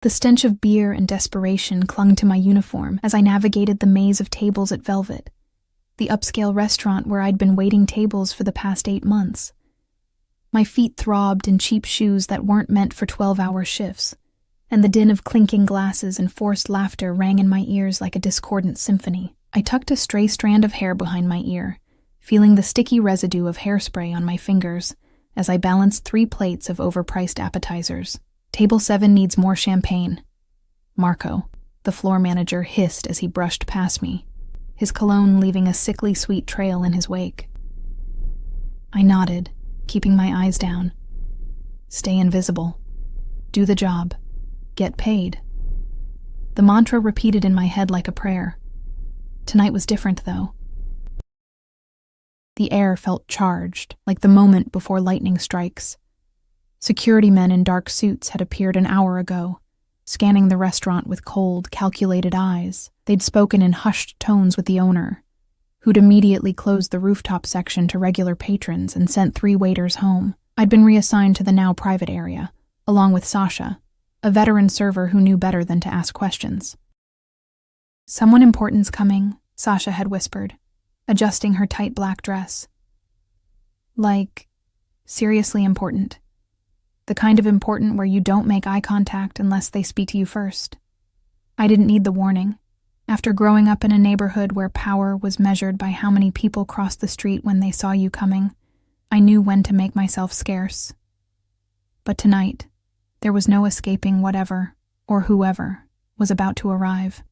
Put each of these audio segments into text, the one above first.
The stench of beer and desperation clung to my uniform as I navigated the maze of tables at Velvet, the upscale restaurant where I'd been waiting tables for the past 8 months. My feet throbbed in cheap shoes that weren't meant for 12-hour shifts, and the din of clinking glasses and forced laughter rang in my ears like a discordant symphony. I tucked a stray strand of hair behind my ear, feeling the sticky residue of hairspray on my fingers as I balanced 3 plates of overpriced appetizers. Table 7 needs more champagne. Marco, the floor manager, hissed as he brushed past me, his cologne leaving a sickly sweet trail in his wake. I nodded, keeping my eyes down. Stay invisible. Do the job. Get paid. The mantra repeated in my head like a prayer. Tonight was different, though. The air felt charged, like the moment before lightning strikes. Security men in dark suits had appeared an hour ago, scanning the restaurant with cold, calculated eyes. They'd spoken in hushed tones with the owner, who'd immediately closed the rooftop section to regular patrons and sent 3 waiters home. I'd been reassigned to the now private area, along with Sasha, a veteran server who knew better than to ask questions. "Someone important's coming," Sasha had whispered, adjusting her tight black dress. Like, seriously important. The kind of important where you don't make eye contact unless they speak to you first. I didn't need the warning. After growing up in a neighborhood where power was measured by how many people crossed the street when they saw you coming, I knew when to make myself scarce. But tonight, there was no escaping whatever, or whoever, was about to arrive.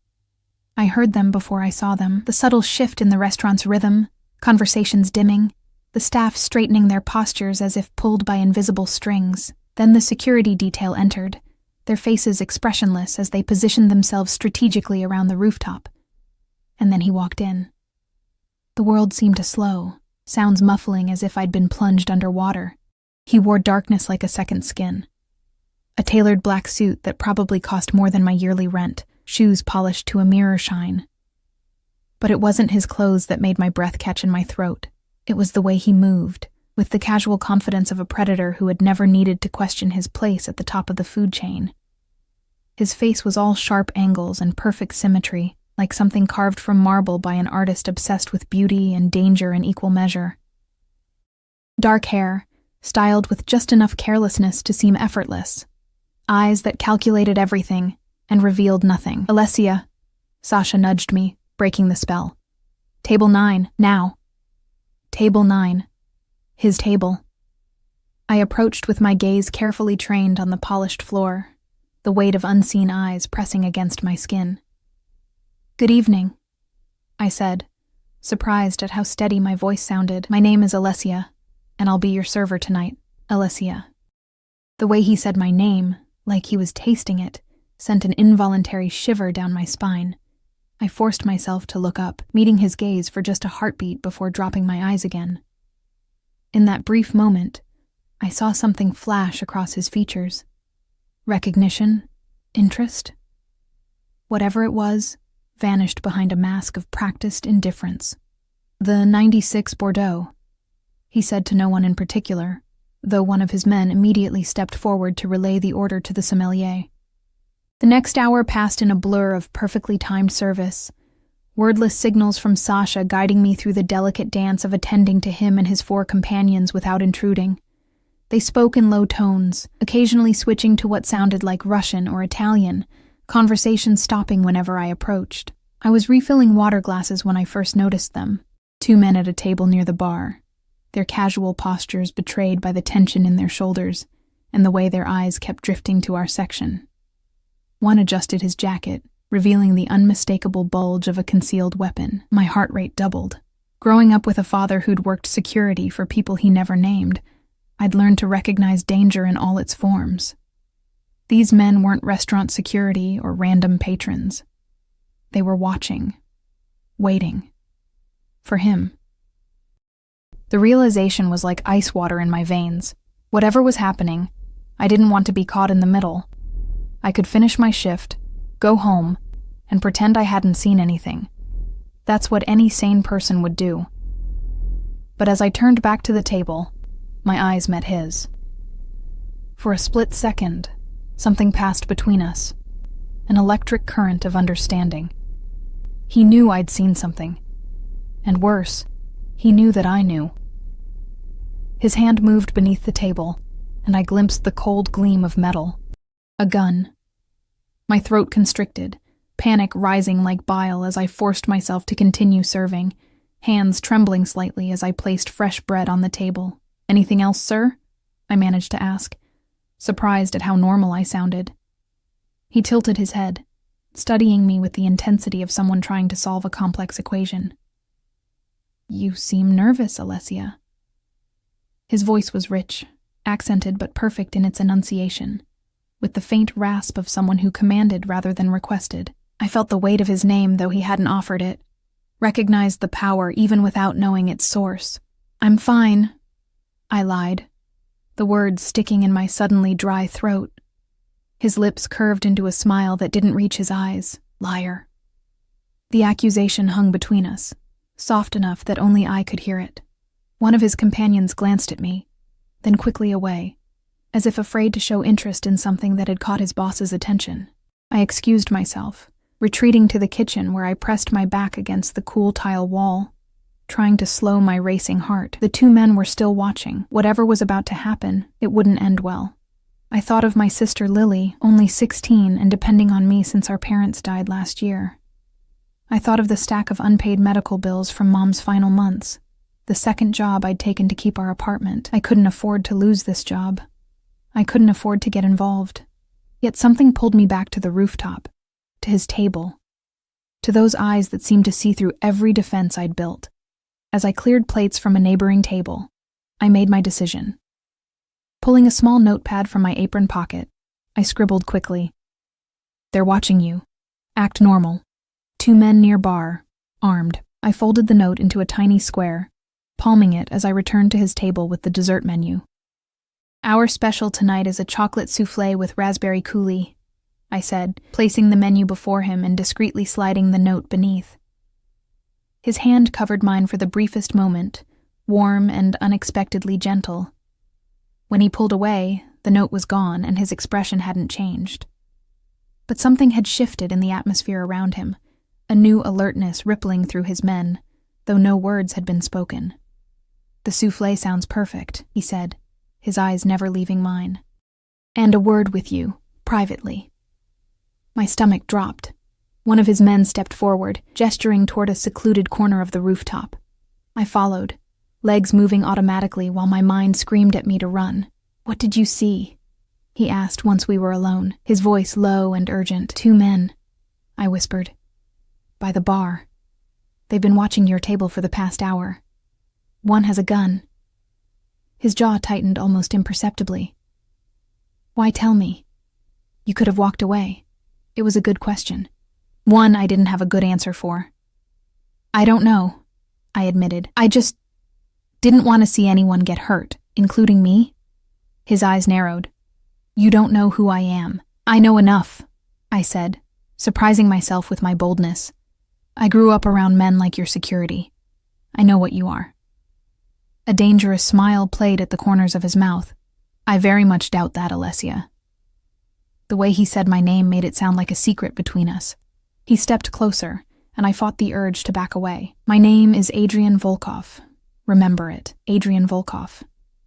I heard them before I saw them, the subtle shift in the restaurant's rhythm, conversations dimming, the staff straightening their postures as if pulled by invisible strings. Then the security detail entered, their faces expressionless as they positioned themselves strategically around the rooftop. And then he walked in. The world seemed to slow, sounds muffling as if I'd been plunged underwater. He wore darkness like a second skin. A tailored black suit that probably cost more than my yearly rent, shoes polished to a mirror shine. But it wasn't his clothes that made my breath catch in my throat. It was the way he moved, with the casual confidence of a predator who had never needed to question his place at the top of the food chain. His face was all sharp angles and perfect symmetry, like something carved from marble by an artist obsessed with beauty and danger in equal measure. Dark hair, styled with just enough carelessness to seem effortless. Eyes that calculated everything and revealed nothing. "Alessia," Sasha nudged me, breaking the spell. "Table 9, now." Table 9. His table. I approached with my gaze carefully trained on the polished floor, the weight of unseen eyes pressing against my skin. "Good evening," I said, surprised at how steady my voice sounded. "My name is Alessia, and I'll be your server tonight, Alessia." The way he said my name, like he was tasting it, sent an involuntary shiver down my spine. I forced myself to look up, meeting his gaze for just a heartbeat before dropping my eyes again. In that brief moment, I saw something flash across his features. Recognition, interest. Whatever it was, vanished behind a mask of practiced indifference. "The 96 Bordeaux," he said to no one in particular, though one of his men immediately stepped forward to relay the order to the sommelier. The next hour passed in a blur of perfectly timed service, wordless signals from Sasha guiding me through the delicate dance of attending to him and his 4 companions without intruding. They spoke in low tones, occasionally switching to what sounded like Russian or Italian, conversation stopping whenever I approached. I was refilling water glasses when I first noticed them, 2 men at a table near the bar, their casual postures betrayed by the tension in their shoulders and the way their eyes kept drifting to our section. One adjusted his jacket, revealing the unmistakable bulge of a concealed weapon. My heart rate doubled. Growing up with a father who'd worked security for people he never named, I'd learned to recognize danger in all its forms. These men weren't restaurant security or random patrons. They were watching, waiting. For him. The realization was like ice water in my veins. Whatever was happening, I didn't want to be caught in the middle. I could finish my shift, go home, and pretend I hadn't seen anything. That's what any sane person would do. But as I turned back to the table, my eyes met his. For a split second, something passed between us. an electric current of understanding. He knew I'd seen something. And worse, he knew that I knew. His hand moved beneath the table, and I glimpsed the cold gleam of metal. A gun. My throat constricted, panic rising like bile as I forced myself to continue serving, hands trembling slightly as I placed fresh bread on the table. "Anything else, sir?" I managed to ask, surprised at how normal I sounded. He tilted his head, studying me with the intensity of someone trying to solve a complex equation. "You seem nervous, Alessia." His voice was rich, accented but perfect in its enunciation, with the faint rasp of someone who commanded rather than requested. I felt the weight of his name, though he hadn't offered it, recognized the power even without knowing its source. "I'm fine," I lied, the words sticking in my suddenly dry throat. His lips curved into a smile that didn't reach his eyes. Liar. The accusation hung between us, soft enough that only I could hear it. One of his companions glanced at me, then quickly away, as if afraid to show interest in something that had caught his boss's attention. I excused myself, retreating to the kitchen where I pressed my back against the cool tile wall, trying to slow my racing heart. The two men were still watching. Whatever was about to happen, it wouldn't end well. I thought of my sister Lily, only 16 and depending on me since our parents died last year. I thought of the stack of unpaid medical bills from Mom's final months, the second job I'd taken to keep our apartment. I couldn't afford to lose this job. I couldn't afford to get involved. Yet something pulled me back to the rooftop, to his table, to those eyes that seemed to see through every defense I'd built. As I cleared plates from a neighboring table, I made my decision. Pulling a small notepad from my apron pocket, I scribbled quickly. "They're watching you. Act normal. 2 men near bar, armed." I folded the note into a tiny square, palming it as I returned to his table with the dessert menu. "Our special tonight is a chocolate soufflé with raspberry coulis," I said, placing the menu before him and discreetly sliding the note beneath. His hand covered mine for the briefest moment, warm and unexpectedly gentle. When he pulled away, the note was gone and his expression hadn't changed. But something had shifted in the atmosphere around him, a new alertness rippling through his men, though no words had been spoken. "The soufflé sounds perfect," he said, his eyes never leaving mine. "And a word with you, privately." My stomach dropped. One of his men stepped forward, gesturing toward a secluded corner of the rooftop. I followed, legs moving automatically while my mind screamed at me to run. "What did you see?" he asked once we were alone, his voice low and urgent. "2 men," I whispered. "By the bar. They've been watching your table for the past hour. One has a gun." His jaw tightened almost imperceptibly. "Why tell me? You could have walked away." It was a good question. One I didn't have a good answer for. "I don't know," I admitted. "I just didn't want to see anyone get hurt, including me." His eyes narrowed. "You don't know who I am." "I know enough," I said, surprising myself with my boldness. "I grew up around men like your security. I know what you are." A dangerous smile played at the corners of his mouth. "I very much doubt that, Alessia." The way he said my name made it sound like a secret between us. He stepped closer, and I fought the urge to back away. "My name is Adrian Volkov. Remember it, Adrian Volkov."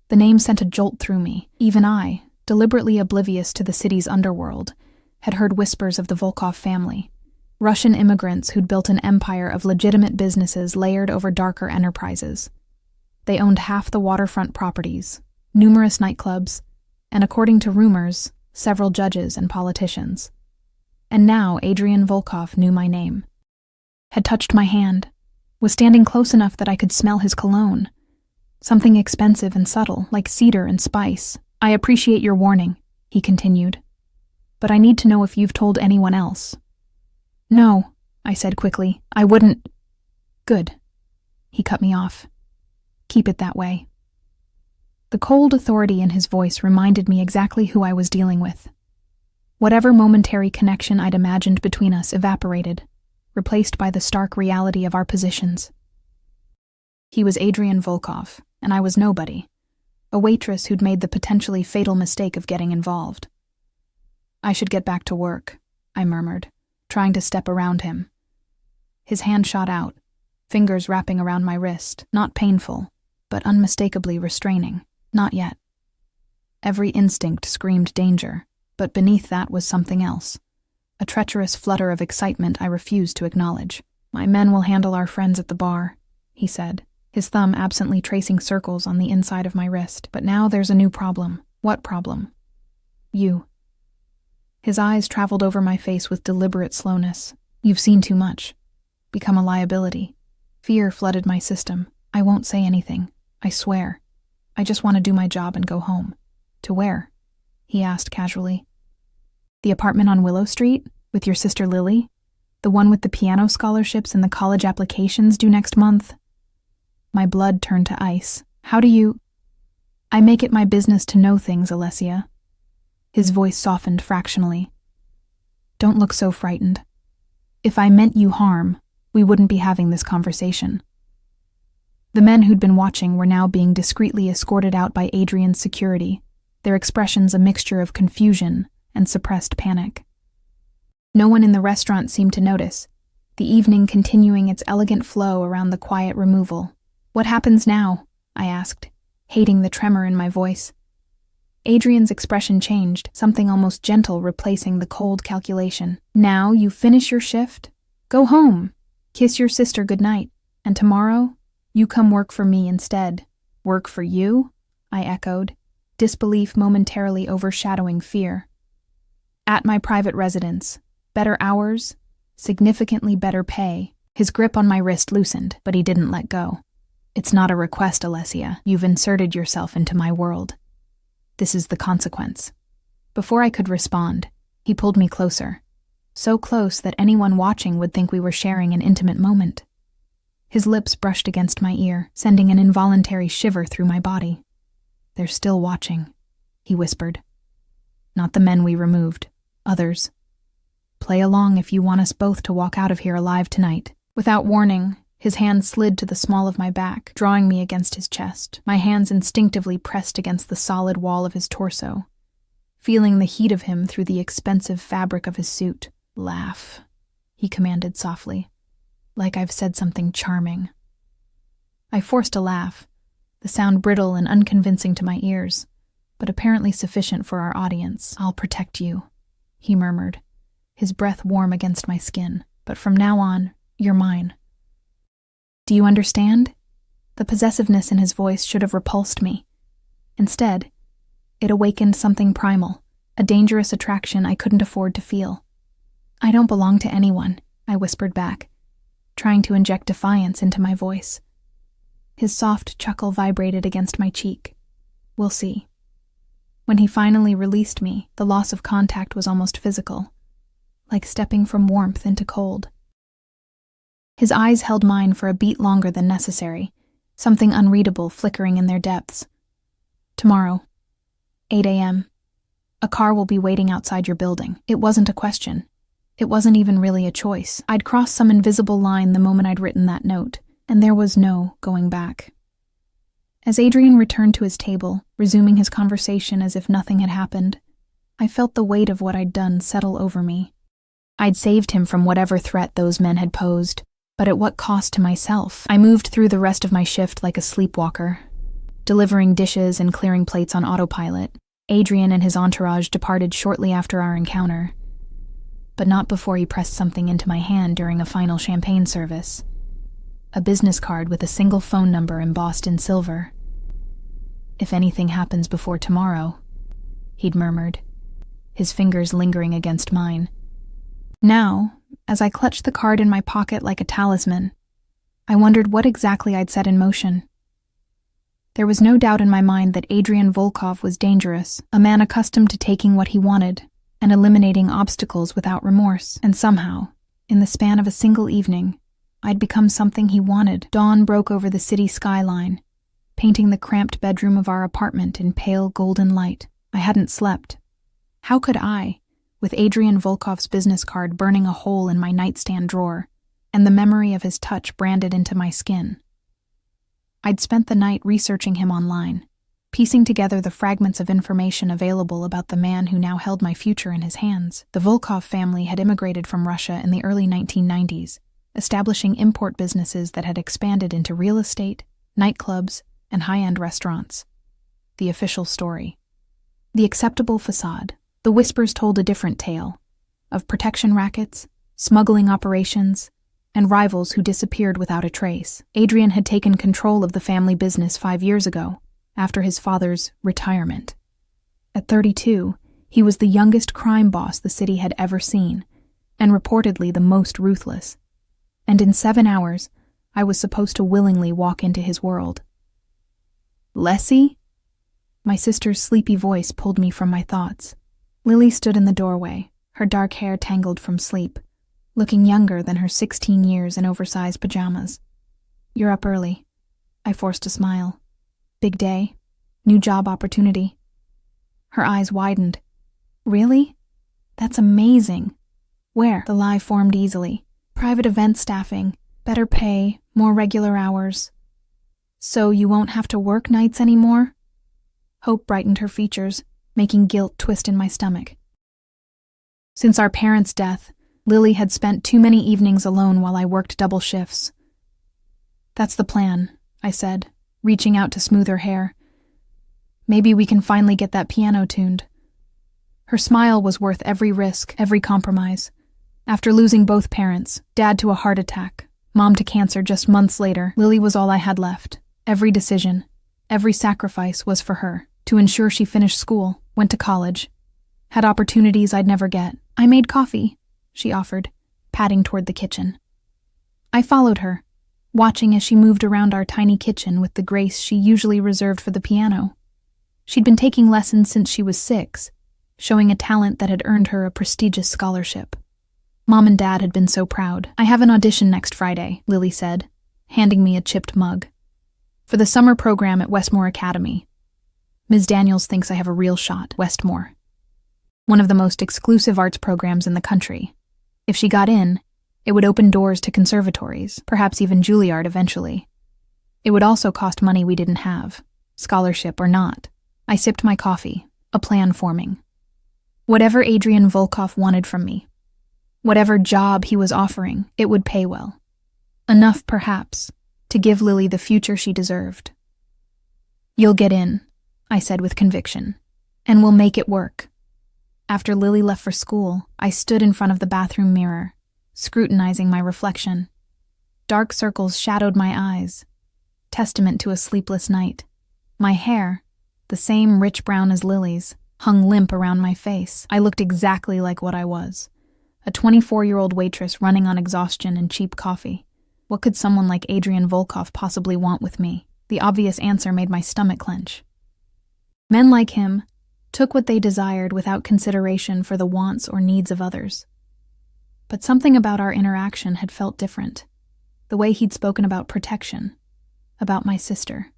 The name sent a jolt through me. Even I, deliberately oblivious to the city's underworld, had heard whispers of the Volkov family, Russian immigrants who'd built an empire of legitimate businesses layered over darker enterprises. They owned half the waterfront properties, numerous nightclubs, and according to rumors, several judges and politicians. And now Adrian Volkov knew my name, had touched my hand, was standing close enough that I could smell his cologne, something expensive and subtle, like cedar and spice. "I appreciate your warning," he continued, "but I need to know if you've told anyone else." "No," I said quickly. "I wouldn't." "Good." He cut me off. "Keep it that way." The cold authority in his voice reminded me exactly who I was dealing with. Whatever momentary connection I'd imagined between us evaporated, replaced by the stark reality of our positions. He was Adrian Volkov, and I was nobody, a waitress who'd made the potentially fatal mistake of getting involved. I should get back to work, I murmured, trying to step around him. His hand shot out, fingers wrapping around my wrist, not painful, but unmistakably restraining. Not yet. Every instinct screamed danger, but beneath that was something else. A treacherous flutter of excitement I refused to acknowledge. "My men will handle our friends at the bar," he said, his thumb absently tracing circles on the inside of my wrist. "But now there's a new problem." "What problem?" "You." His eyes traveled over my face with deliberate slowness. "You've seen too much. Become a liability." Fear flooded my system. "I won't say anything. I swear. I just want to do my job and go home." "To where?" he asked casually. "The apartment on Willow Street? With your sister Lily? The one with the piano scholarships and the college applications due next month?" My blood turned to ice. "How do you—" "I make it my business to know things, Alessia." His voice softened fractionally. "Don't look so frightened. If I meant you harm, we wouldn't be having this conversation." The men who'd been watching were now being discreetly escorted out by Adrian's security, their expressions a mixture of confusion and suppressed panic. No one in the restaurant seemed to notice, the evening continuing its elegant flow around the quiet removal. "What happens now?" I asked, hating the tremor in my voice. Adrian's expression changed, something almost gentle replacing the cold calculation. "Now you finish your shift, go home, kiss your sister goodnight, and tomorrow you come work for me instead." "Work for you?" I echoed, disbelief momentarily overshadowing fear. "At my private residence. Better hours, significantly better pay." His grip on my wrist loosened, but he didn't let go. "It's not a request, Alessia. You've inserted yourself into my world. This is the consequence." Before I could respond, he pulled me closer, so close that anyone watching would think we were sharing an intimate moment. His lips brushed against my ear, sending an involuntary shiver through my body. "They're still watching," he whispered. "Not the men we removed. Others. Play along if you want us both to walk out of here alive tonight." Without warning, his hand slid to the small of my back, drawing me against his chest. My hands instinctively pressed against the solid wall of his torso, feeling the heat of him through the expensive fabric of his suit. "Laugh," he commanded softly, "like I've said something charming." I forced a laugh, the sound brittle and unconvincing to my ears, but apparently sufficient for our audience. "I'll protect you," he murmured, his breath warm against my skin. "But from now on, you're mine. Do you understand?" The possessiveness in his voice should have repulsed me. Instead, it awakened something primal, a dangerous attraction I couldn't afford to feel. "I don't belong to anyone," I whispered back, trying to inject defiance into my voice. His soft chuckle vibrated against my cheek. "We'll see." When he finally released me, the loss of contact was almost physical, like stepping from warmth into cold. His eyes held mine for a beat longer than necessary, something unreadable flickering in their depths. "Tomorrow, 8 a.m. A car will be waiting outside your building." It wasn't a question. It wasn't even really a choice. I'd crossed some invisible line the moment I'd written that note, and there was no going back. As Adrian returned to his table, resuming his conversation as if nothing had happened, I felt the weight of what I'd done settle over me. I'd saved him from whatever threat those men had posed, but at what cost to myself? I moved through the rest of my shift like a sleepwalker, delivering dishes and clearing plates on autopilot. Adrian and his entourage departed shortly after our encounter, but not before he pressed something into my hand during a final champagne service. A business card with a single phone number embossed in silver. "If anything happens before tomorrow," he'd murmured, his fingers lingering against mine. Now, as I clutched the card in my pocket like a talisman, I wondered what exactly I'd set in motion. There was no doubt in my mind that Adrian Volkov was dangerous, a man accustomed to taking what he wanted and eliminating obstacles without remorse. And somehow, in the span of a single evening, I'd become something he wanted. Dawn broke over the city skyline, painting the cramped bedroom of our apartment in pale golden light. I hadn't slept. How could I, with Adrian Volkov's business card burning a hole in my nightstand drawer, and the memory of his touch branded into my skin? I'd spent the night researching him online, piecing together the fragments of information available about the man who now held my future in his hands. The Volkov family had immigrated from Russia in the early 1990s, establishing import businesses that had expanded into real estate, nightclubs, and high-end restaurants. The official story. The acceptable facade. The whispers told a different tale, of protection rackets, smuggling operations, and rivals who disappeared without a trace. Adrian had taken control of the family business 5 years ago, after his father's retirement. At 32, he was the youngest crime boss the city had ever seen, and reportedly the most ruthless. And in 7 hours, I was supposed to willingly walk into his world. Leslie? My sister's sleepy voice pulled me from my thoughts. Lily stood in the doorway, her dark hair tangled from sleep, looking younger than her 16 years in oversized pajamas. You're up early. I forced a smile. Big day. New job opportunity. Her eyes widened. Really? That's amazing. Where? The lie formed easily. Private event staffing, better pay, more regular hours. So you won't have to work nights anymore? Hope brightened her features, making guilt twist in my stomach. Since our parents' death, Lily had spent too many evenings alone while I worked double shifts. That's the plan, I said, reaching out to smooth her hair. Maybe we can finally get that piano tuned. Her smile was worth every risk, every compromise. After losing both parents, Dad to a heart attack, Mom to cancer just months later, Lily was all I had left. Every decision, every sacrifice was for her, to ensure she finished school, went to college, had opportunities I'd never get. I made coffee, she offered, padding toward the kitchen. I followed her, watching as she moved around our tiny kitchen with the grace she usually reserved for the piano. She'd been taking lessons since she was 6, showing a talent that had earned her a prestigious scholarship. Mom and Dad had been so proud. I have an audition next Friday, Lily said, handing me a chipped mug. For the summer program at Westmore Academy. Ms. Daniels thinks I have a real shot. Westmore. One of the most exclusive arts programs in the country. If she got in, it would open doors to conservatories, perhaps even Juilliard eventually. It would also cost money we didn't have, scholarship or not. I sipped my coffee, a plan forming. Whatever Adrian Volkov wanted from me, whatever job he was offering, it would pay well. Enough, perhaps, to give Lily the future she deserved. You'll get in, I said with conviction, and we'll make it work. After Lily left for school, I stood in front of the bathroom mirror, scrutinizing my reflection. Dark circles shadowed my eyes, testament to a sleepless night. My hair, the same rich brown as Lily's, hung limp around my face. I looked exactly like what I was, a 24-year-old waitress running on exhaustion and cheap coffee. What could someone like Adrian Volkov possibly want with me? The obvious answer made my stomach clench. Men like him took what they desired without consideration for the wants or needs of others. But something about our interaction had felt different. The way he'd spoken about protection, about my sister.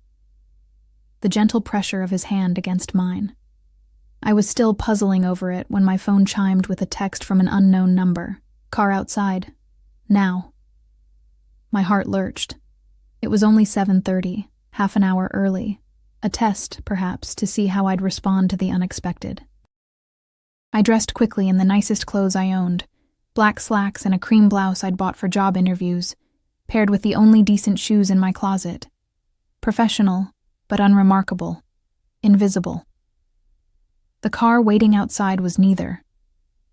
The gentle pressure of his hand against mine. I was still puzzling over it when my phone chimed with a text from an unknown number. Car outside. Now. My heart lurched. It was only 7:30, half an hour early. A test, perhaps, to see how I'd respond to the unexpected. I dressed quickly in the nicest clothes I owned, black slacks and a cream blouse I'd bought for job interviews, paired with the only decent shoes in my closet. Professional, but unremarkable. Invisible. The car waiting outside was neither.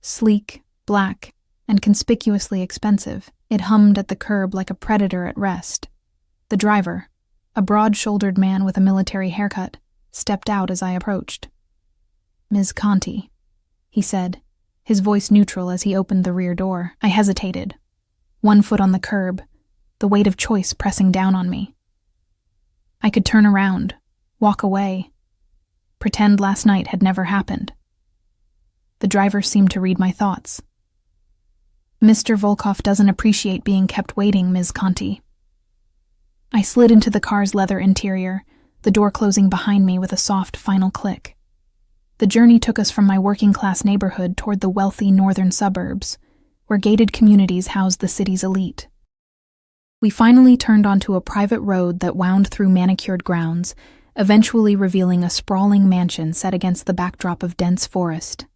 Sleek, black, and conspicuously expensive, it hummed at the curb like a predator at rest. The driver, a broad-shouldered man with a military haircut, stepped out as I approached. "Ms. Conti," he said, his voice neutral as he opened the rear door. I hesitated, one foot on the curb, the weight of choice pressing down on me. I could turn around, walk away, pretend last night had never happened. The driver seemed to read my thoughts. "Mr. Volkov doesn't appreciate being kept waiting, Ms. Conti." I slid into the car's leather interior, the door closing behind me with a soft final click. The journey took us from my working-class neighborhood toward the wealthy northern suburbs, where gated communities housed the city's elite. We finally turned onto a private road that wound through manicured grounds, eventually revealing a sprawling mansion set against the backdrop of dense forest.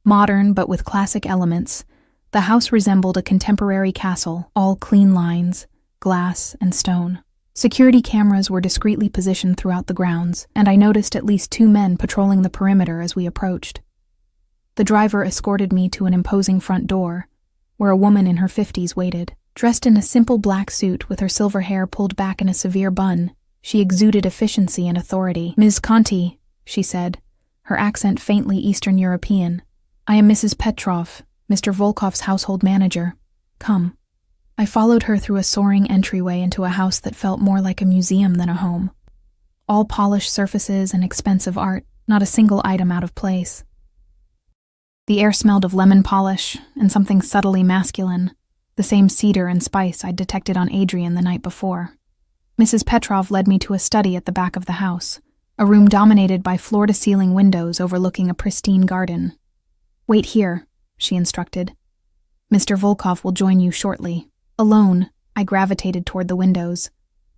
Modern but with classic elements, the house resembled a contemporary castle, all clean lines, glass, and stone. Security cameras were discreetly positioned throughout the grounds, and I noticed at least 2 men patrolling the perimeter as we approached. The driver escorted me to an imposing front door, where a woman in her 50s waited. Dressed in a simple black suit with her silver hair pulled back in a severe bun, she exuded efficiency and authority. "Ms. Conti," she said, her accent faintly Eastern European. "I am Mrs. Petrov, Mr. Volkov's household manager. Come." I followed her through a soaring entryway into a house that felt more like a museum than a home. All polished surfaces and expensive art, not a single item out of place. The air smelled of lemon polish and something subtly masculine, the same cedar and spice I'd detected on Adrian the night before. Mrs. Petrov led me to a study at the back of the house, a room dominated by floor-to-ceiling windows overlooking a pristine garden. "Wait here," she instructed. "Mr. Volkov will join you shortly." Alone, I gravitated toward the windows,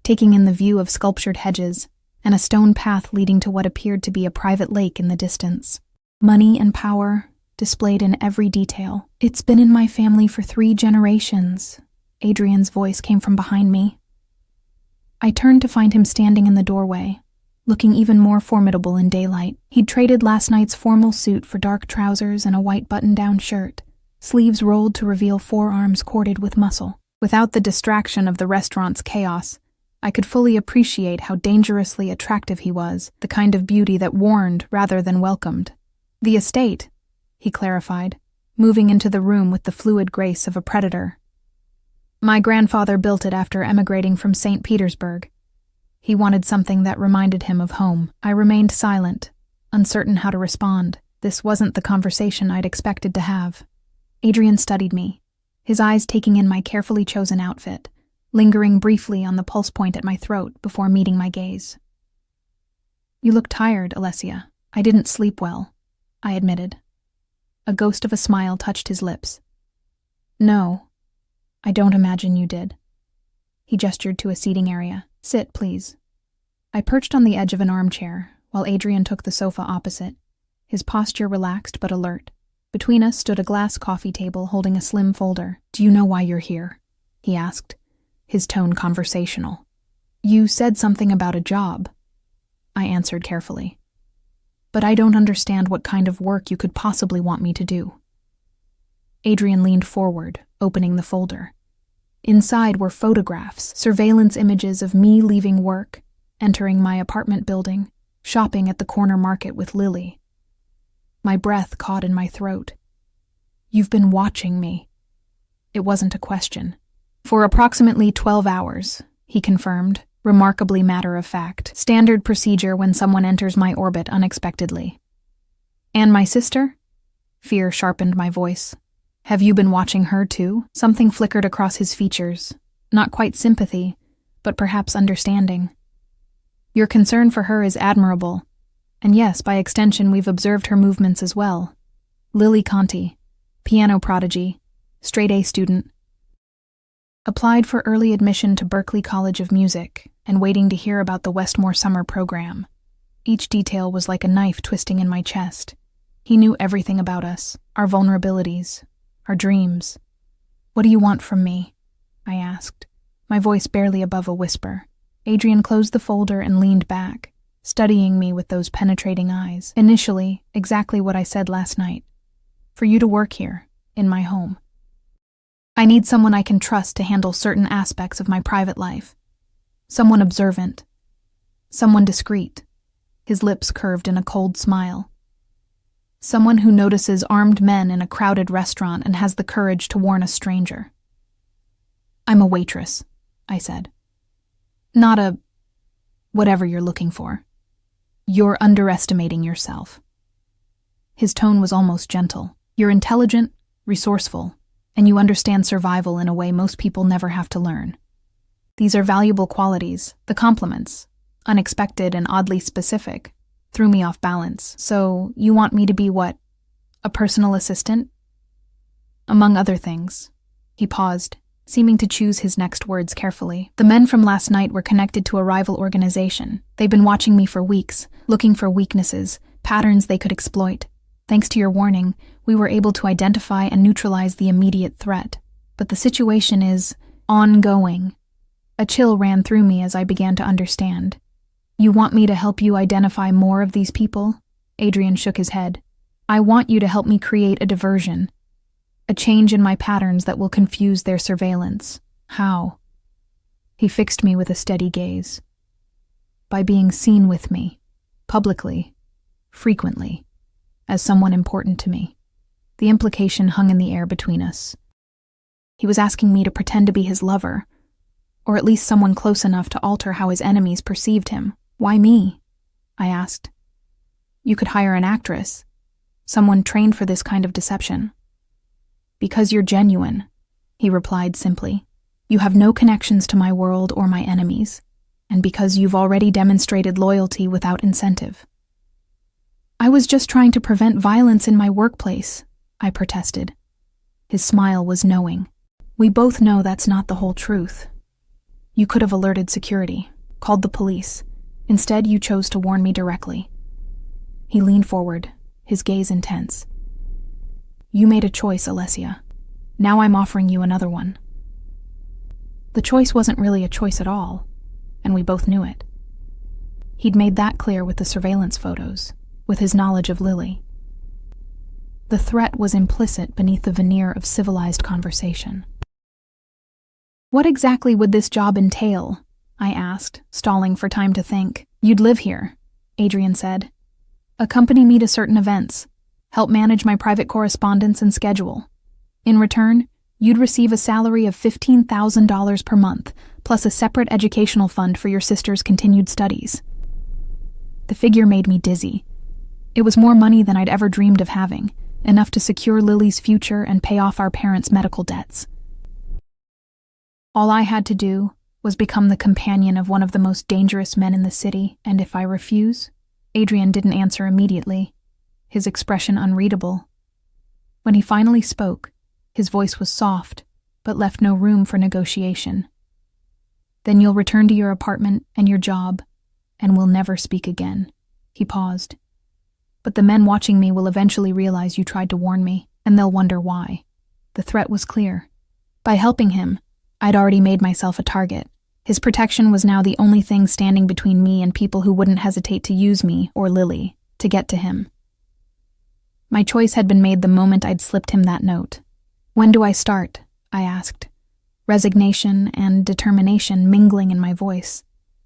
taking in the view of sculptured hedges and a stone path leading to what appeared to be a private lake in the distance. Money and power, displayed in every detail. "It's been in my family for 3 generations," Adrian's voice came from behind me. I turned to find him standing in the doorway, looking even more formidable in daylight. He'd traded last night's formal suit for dark trousers and a white button-down shirt, sleeves rolled to reveal forearms corded with muscle. Without the distraction of the restaurant's chaos, I could fully appreciate how dangerously attractive he was, the kind of beauty that warned rather than welcomed. "The estate," he clarified, moving into the room with the fluid grace of a predator. "My grandfather built it after emigrating from St. Petersburg. He wanted something that reminded him of home." I remained silent, uncertain how to respond. This wasn't the conversation I'd expected to have. Adrian studied me, his eyes taking in my carefully chosen outfit, lingering briefly on the pulse point at my throat before meeting my gaze. "You look tired, Alessia." "I didn't sleep well," I admitted. A ghost of a smile touched his lips. "No, I don't imagine you did." He gestured to a seating area. "Sit, please." I perched on the edge of an armchair, while Adrian took the sofa opposite, his posture relaxed but alert. Between us stood a glass coffee table holding a slim folder. "Do you know why you're here?" he asked, his tone conversational. "You said something about a job," I answered carefully. "But I don't understand what kind of work you could possibly want me to do." Adrian leaned forward, opening the folder. Inside were photographs, surveillance images of me leaving work, entering my apartment building, shopping at the corner market with Lily. My breath caught in my throat. "You've been watching me." It wasn't a question. "For approximately 12 hours, he confirmed, remarkably matter-of-fact. Standard procedure when someone enters my orbit unexpectedly. "And my sister?" Fear sharpened my voice. "Have you been watching her too?" Something flickered across his features, not quite sympathy, but perhaps understanding. "Your concern for her is admirable. And yes, by extension, we've observed her movements as well. Lily Conti, piano prodigy, straight-A student. Applied for early admission to Berklee College of Music and waiting to hear about the Westmore summer program. Each detail was like a knife twisting in my chest. He knew everything about us, our vulnerabilities, our dreams. "What do you want from me?" I asked, my voice barely above a whisper. Adrian closed the folder and leaned back, studying me with those penetrating eyes. "Initially, exactly what I said last night. For you to work here, in my home. I need someone I can trust to handle certain aspects of my private life. Someone observant. Someone discreet." His lips curved in a cold smile. "Someone who notices armed men in a crowded restaurant and has the courage to warn a stranger." "I'm a waitress," I said. "Not a... whatever you're looking for. You're underestimating yourself." His tone was almost gentle. "You're intelligent, resourceful, and you understand survival in a way most people never have to learn. These are valuable qualities. The compliments, unexpected and oddly specific, threw me off balance. So, you want me to be what? A personal assistant?" "Among other things." He paused, seeming to choose his next words carefully. "The men from last night were connected to a rival organization. They've been watching me for weeks, looking for weaknesses, patterns they could exploit. Thanks to your warning, we were able to identify and neutralize the immediate threat. But the situation is ongoing." A chill ran through me as I began to understand. "You want me to help you identify more of these people?" Adrian shook his head. "I want you to help me create a diversion. A change in my patterns that will confuse their surveillance." "How?" He fixed me with a steady gaze. "By being seen with me, publicly, frequently, as someone important to me." The implication hung in the air between us. He was asking me to pretend to be his lover, or at least someone close enough to alter how his enemies perceived him. "Why me?" I asked. "You could hire an actress, someone trained for this kind of deception." "Because you're genuine," he replied simply. "You have no connections to my world or my enemies, and because you've already demonstrated loyalty without incentive." "I was just trying to prevent violence in my workplace," I protested. His smile was knowing. "We both know that's not the whole truth. You could have alerted security, called the police. Instead, you chose to warn me directly." He leaned forward, his gaze intense. "You made a choice, Alessia. Now I'm offering you another one." The choice wasn't really a choice at all, and we both knew it. He'd made that clear with the surveillance photos, with his knowledge of Lily. The threat was implicit beneath the veneer of civilized conversation. "What exactly would this job entail?" I asked, stalling for time to think. "You'd live here," Adrian said. "Accompany me to certain events, help manage my private correspondence and schedule. In return, you'd receive a salary of $15,000 per month, plus a separate educational fund for your sister's continued studies." The figure made me dizzy. It was more money than I'd ever dreamed of having, enough to secure Lily's future and pay off our parents' medical debts. All I had to do was become the companion of one of the most dangerous men in the city, and if I refuse? Adrian didn't answer immediately, his expression unreadable. When he finally spoke, his voice was soft, but left no room for negotiation. "Then you'll return to your apartment and your job, and we'll never speak again." He paused. "But the men watching me will eventually realize you tried to warn me, and they'll wonder why." The threat was clear. By helping him, I'd already made myself a target. His protection was now the only thing standing between me and people who wouldn't hesitate to use me, or Lily, to get to him. My choice had been made the moment I'd slipped him that note. "When do I start?" I asked, resignation and determination mingling in my voice.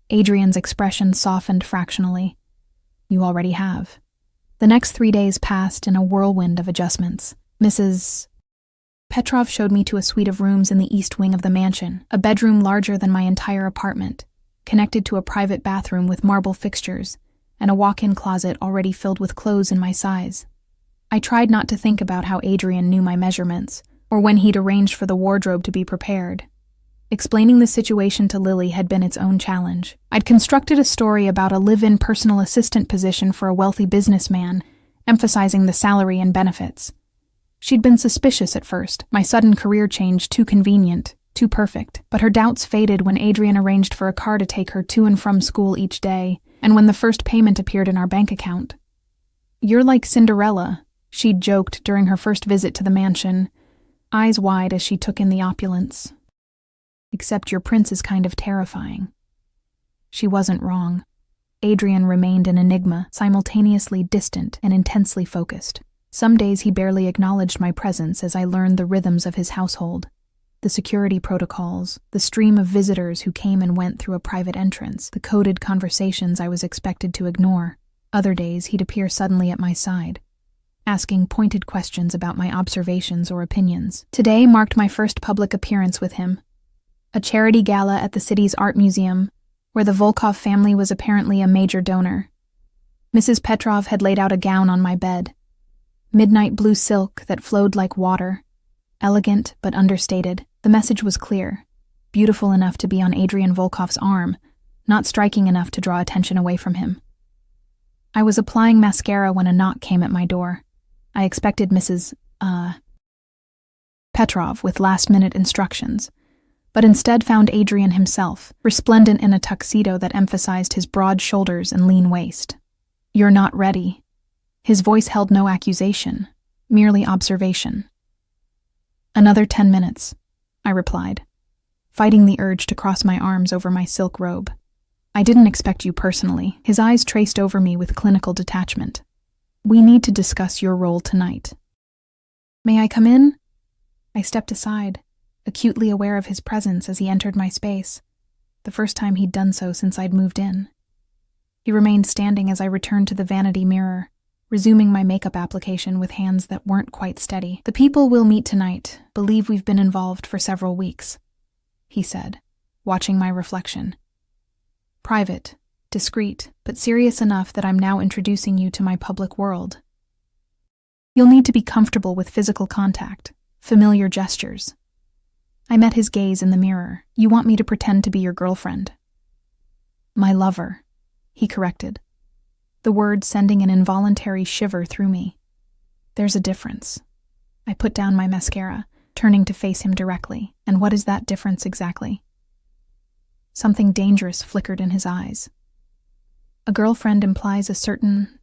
Adrian's expression softened fractionally. "You already have." The next 3 days passed in a whirlwind of adjustments. Mrs. Petrov showed me to a suite of rooms in the east wing of the mansion, a bedroom larger than my entire apartment, connected to a private bathroom with marble fixtures, and a walk-in closet already filled with clothes in my size. I tried not to think about how Adrian knew my measurements, or when he'd arranged for the wardrobe to be prepared. Explaining the situation to Lily had been its own challenge. I'd constructed a story about a live-in personal assistant position for a wealthy businessman, emphasizing the salary and benefits. She'd been suspicious at first, my sudden career change too convenient, too perfect, but her doubts faded when Adrian arranged for a car to take her to and from school each day, and when the first payment appeared in our bank account. "You're like Cinderella," she'd joked during her first visit to the mansion, eyes wide as she took in the opulence. "Except your prince is kind of terrifying." She wasn't wrong. Adrian remained an enigma, simultaneously distant and intensely focused. Some days he barely acknowledged my presence as I learned the rhythms of his household, the security protocols, the stream of visitors who came and went through a private entrance, the coded conversations I was expected to ignore. Other days he'd appear suddenly at my side, asking pointed questions about my observations or opinions. Today marked my first public appearance with him. A charity gala at the city's art museum, where the Volkov family was apparently a major donor. Mrs. Petrov had laid out a gown on my bed. Midnight blue silk that flowed like water. Elegant but understated, the message was clear. Beautiful enough to be on Adrian Volkov's arm, not striking enough to draw attention away from him. I was applying mascara when a knock came at my door. I expected Mrs. Petrov with last-minute instructions, but instead found Adrian himself, resplendent in a tuxedo that emphasized his broad shoulders and lean waist. "You're not ready." His voice held no accusation, merely observation. "Another 10 minutes, I replied, fighting the urge to cross my arms over my silk robe. "I didn't expect you personally." His eyes traced over me with clinical detachment. "We need to discuss your role tonight." "May I come in?" I stepped aside, acutely aware of his presence as he entered my space, the first time he'd done so since I'd moved in. He remained standing as I returned to the vanity mirror, resuming my makeup application with hands that weren't quite steady. "The people we'll meet tonight believe we've been involved for several weeks," he said, watching my reflection. "Private, discreet, but serious enough that I'm now introducing you to my public world. You'll need to be comfortable with physical contact, familiar gestures." I met his gaze in the mirror. "You want me to pretend to be your girlfriend?" "My lover," he corrected, the word sending an involuntary shiver through me. "There's a difference." I put down my mascara, turning to face him directly. "And what is that difference exactly?" Something dangerous flickered in his eyes. "A girlfriend implies a certain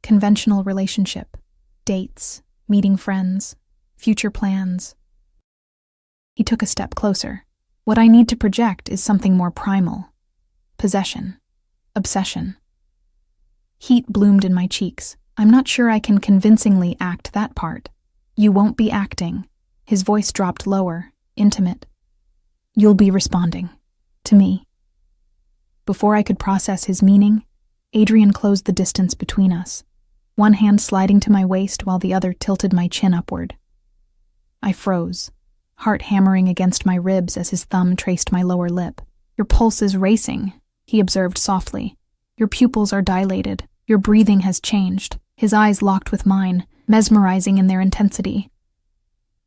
conventional relationship, dates, meeting friends, future plans." He took a step closer. "What I need to project is something more primal. Possession. Obsession." Heat bloomed in my cheeks. "I'm not sure I can convincingly act that part." "You won't be acting." His voice dropped lower, intimate. "You'll be responding. To me." Before I could process his meaning, Adrian closed the distance between us, one hand sliding to my waist while the other tilted my chin upward. I froze, heart hammering against my ribs as his thumb traced my lower lip. "Your pulse is racing," he observed softly. "Your pupils are dilated. Your breathing has changed." His eyes locked with mine, mesmerizing in their intensity.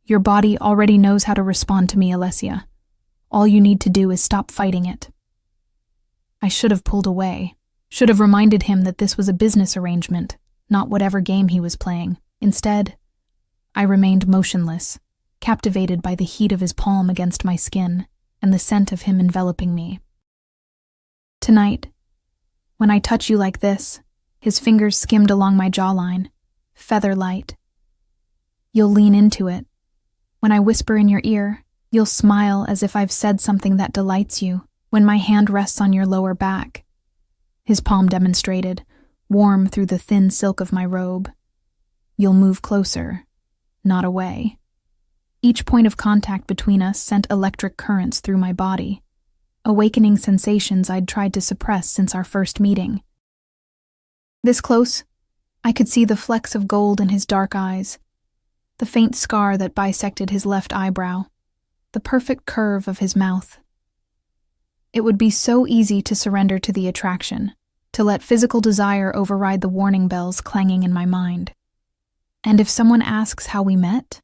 "Your body already knows how to respond to me, Alessia. All you need to do is stop fighting it." I should have pulled away, should have reminded him that this was a business arrangement, not whatever game he was playing. Instead, I remained motionless, captivated by the heat of his palm against my skin and the scent of him enveloping me. "Tonight, when I touch you like this," his fingers skimmed along my jawline, feather light. "You'll lean into it. When I whisper in your ear, you'll smile as if I've said something that delights you. When my hand rests on your lower back," his palm demonstrated, warm through the thin silk of my robe, "you'll move closer, not away." Each point of contact between us sent electric currents through my body, awakening sensations I'd tried to suppress since our first meeting. This close, I could see the flecks of gold in his dark eyes, the faint scar that bisected his left eyebrow, the perfect curve of his mouth. It would be so easy to surrender to the attraction, to let physical desire override the warning bells clanging in my mind. "And if someone asks how we met?"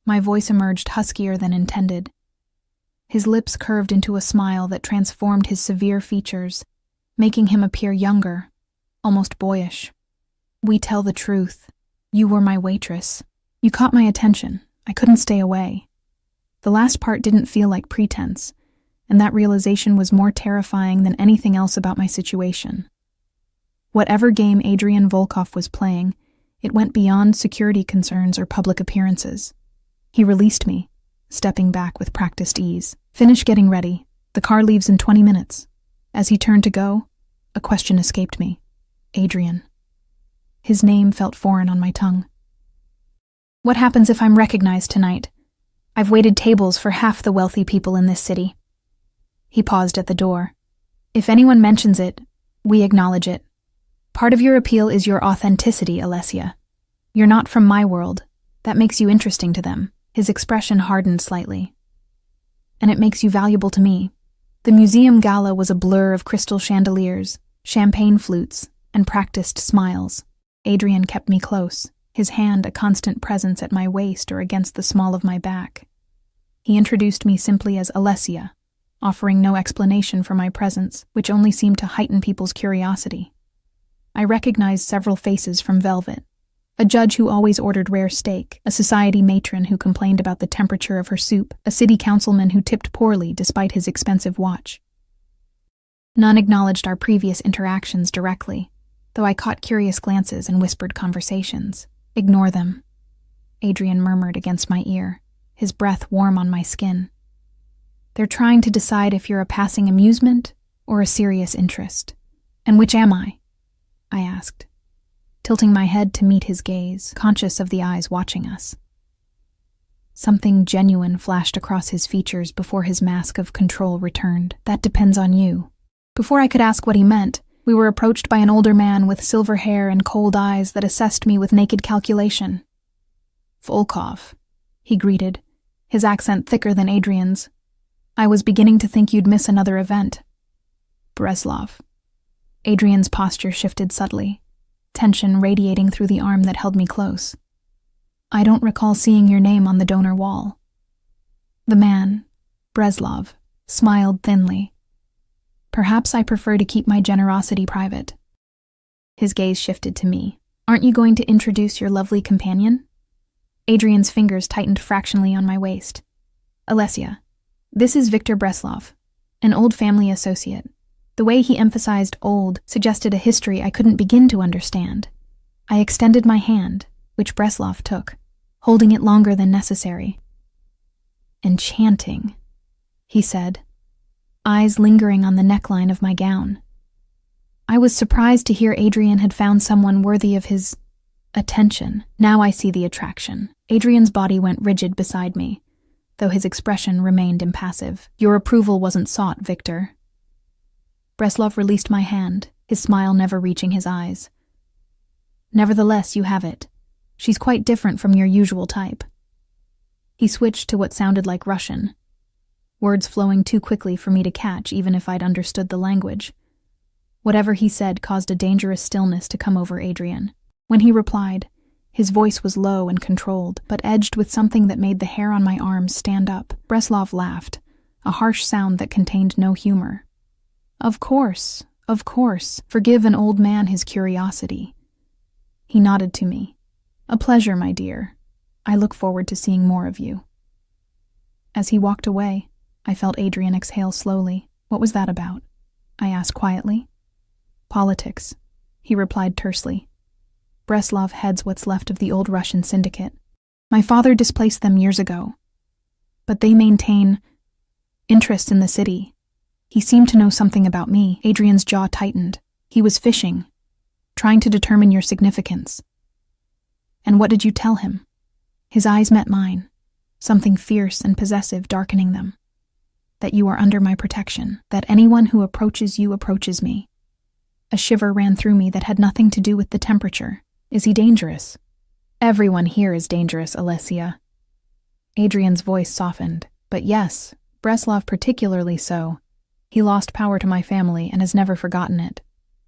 My voice emerged huskier than intended. His lips curved into a smile that transformed his severe features, making him appear younger, almost boyish. "We tell the truth. You were my waitress. You caught my attention. I couldn't stay away." The last part didn't feel like pretense, and that realization was more terrifying than anything else about my situation. Whatever game Adrian Volkov was playing, it went beyond security concerns or public appearances. He released me, stepping back with practiced ease. "Finish getting ready. The car leaves in 20 minutes. As he turned to go, a question escaped me. Adrian. His name felt foreign on my tongue. "What happens if I'm recognized tonight? I've waited tables for half the wealthy people in this city." He paused at the door. "If anyone mentions it, we acknowledge it. Part of your appeal is your authenticity, Alessia. You're not from my world. That makes you interesting to them." His expression hardened slightly. "And it makes you valuable to me." The museum gala was a blur of crystal chandeliers, champagne flutes, and practiced smiles. Adrian kept me close, his hand a constant presence at my waist or against the small of my back. He introduced me simply as Alessia, offering no explanation for my presence, which only seemed to heighten people's curiosity. I recognized several faces from Velvet, A judge who always ordered rare steak, a society matron who complained about the temperature of her soup, a city councilman who tipped poorly despite his expensive watch. None acknowledged our previous interactions directly, though I caught curious glances and whispered conversations. "Ignore them," Adrian murmured against my ear, his breath warm on my skin. "They're trying to decide if you're a passing amusement or a serious interest." "And which am I?" I asked, tilting my head to meet his gaze, conscious of the eyes watching us. Something genuine flashed across his features before his mask of control returned. "That depends on you." Before I could ask what he meant, we were approached by an older man with silver hair and cold eyes that assessed me with naked calculation. "Volkov," he greeted, his accent thicker than Adrian's. "I was beginning to think you'd miss another event." "Breslov." Adrian's posture shifted subtly, tension radiating through the arm that held me close. "I don't recall seeing your name on the donor wall." The man, Breslov, smiled thinly. "Perhaps I prefer to keep my generosity private." His gaze shifted to me. "Aren't you going to introduce your lovely companion?" Adrian's fingers tightened fractionally on my waist. "Alessia, this is Victor Breslov, an old family associate." The way he emphasized old suggested a history I couldn't begin to understand. I extended my hand, which Breslov took, holding it longer than necessary. "Enchanting," he said, eyes lingering on the neckline of my gown. I was surprised to hear Adrian had found someone worthy of his attention. Now I see the attraction. Adrian's body went rigid beside me, though his expression remained impassive. "Your approval wasn't sought, Victor." Breslov released my hand, his smile never reaching his eyes. "Nevertheless, you have it. She's quite different from your usual type." He switched to what sounded like Russian, words flowing too quickly for me to catch even if I'd understood the language. Whatever he said caused a dangerous stillness to come over Adrian. When he replied, his voice was low and controlled, but edged with something that made the hair on my arms stand up. Breslov laughed, a harsh sound that contained no humor. Of course. Forgive an old man his curiosity." He nodded to me. "A pleasure, my dear. I look forward to seeing more of you." As he walked away, I felt Adrian exhale slowly. "What was that about?" I asked quietly. "Politics," he replied tersely. "Breslov heads what's left of the old Russian syndicate. My father displaced them years ago, but they maintain interest in the city. He seemed to know something about me." Adrian's jaw tightened. "He was fishing, trying to determine your significance." "And what did you tell him?" His eyes met mine, something fierce and possessive darkening them. "That you are under my protection, that anyone who approaches you approaches me." A shiver ran through me that had nothing to do with the temperature. "Is he dangerous?" "Everyone here is dangerous, Alessia." Adrian's voice softened. "But yes, Breslov particularly so. He lost power to my family and has never forgotten it."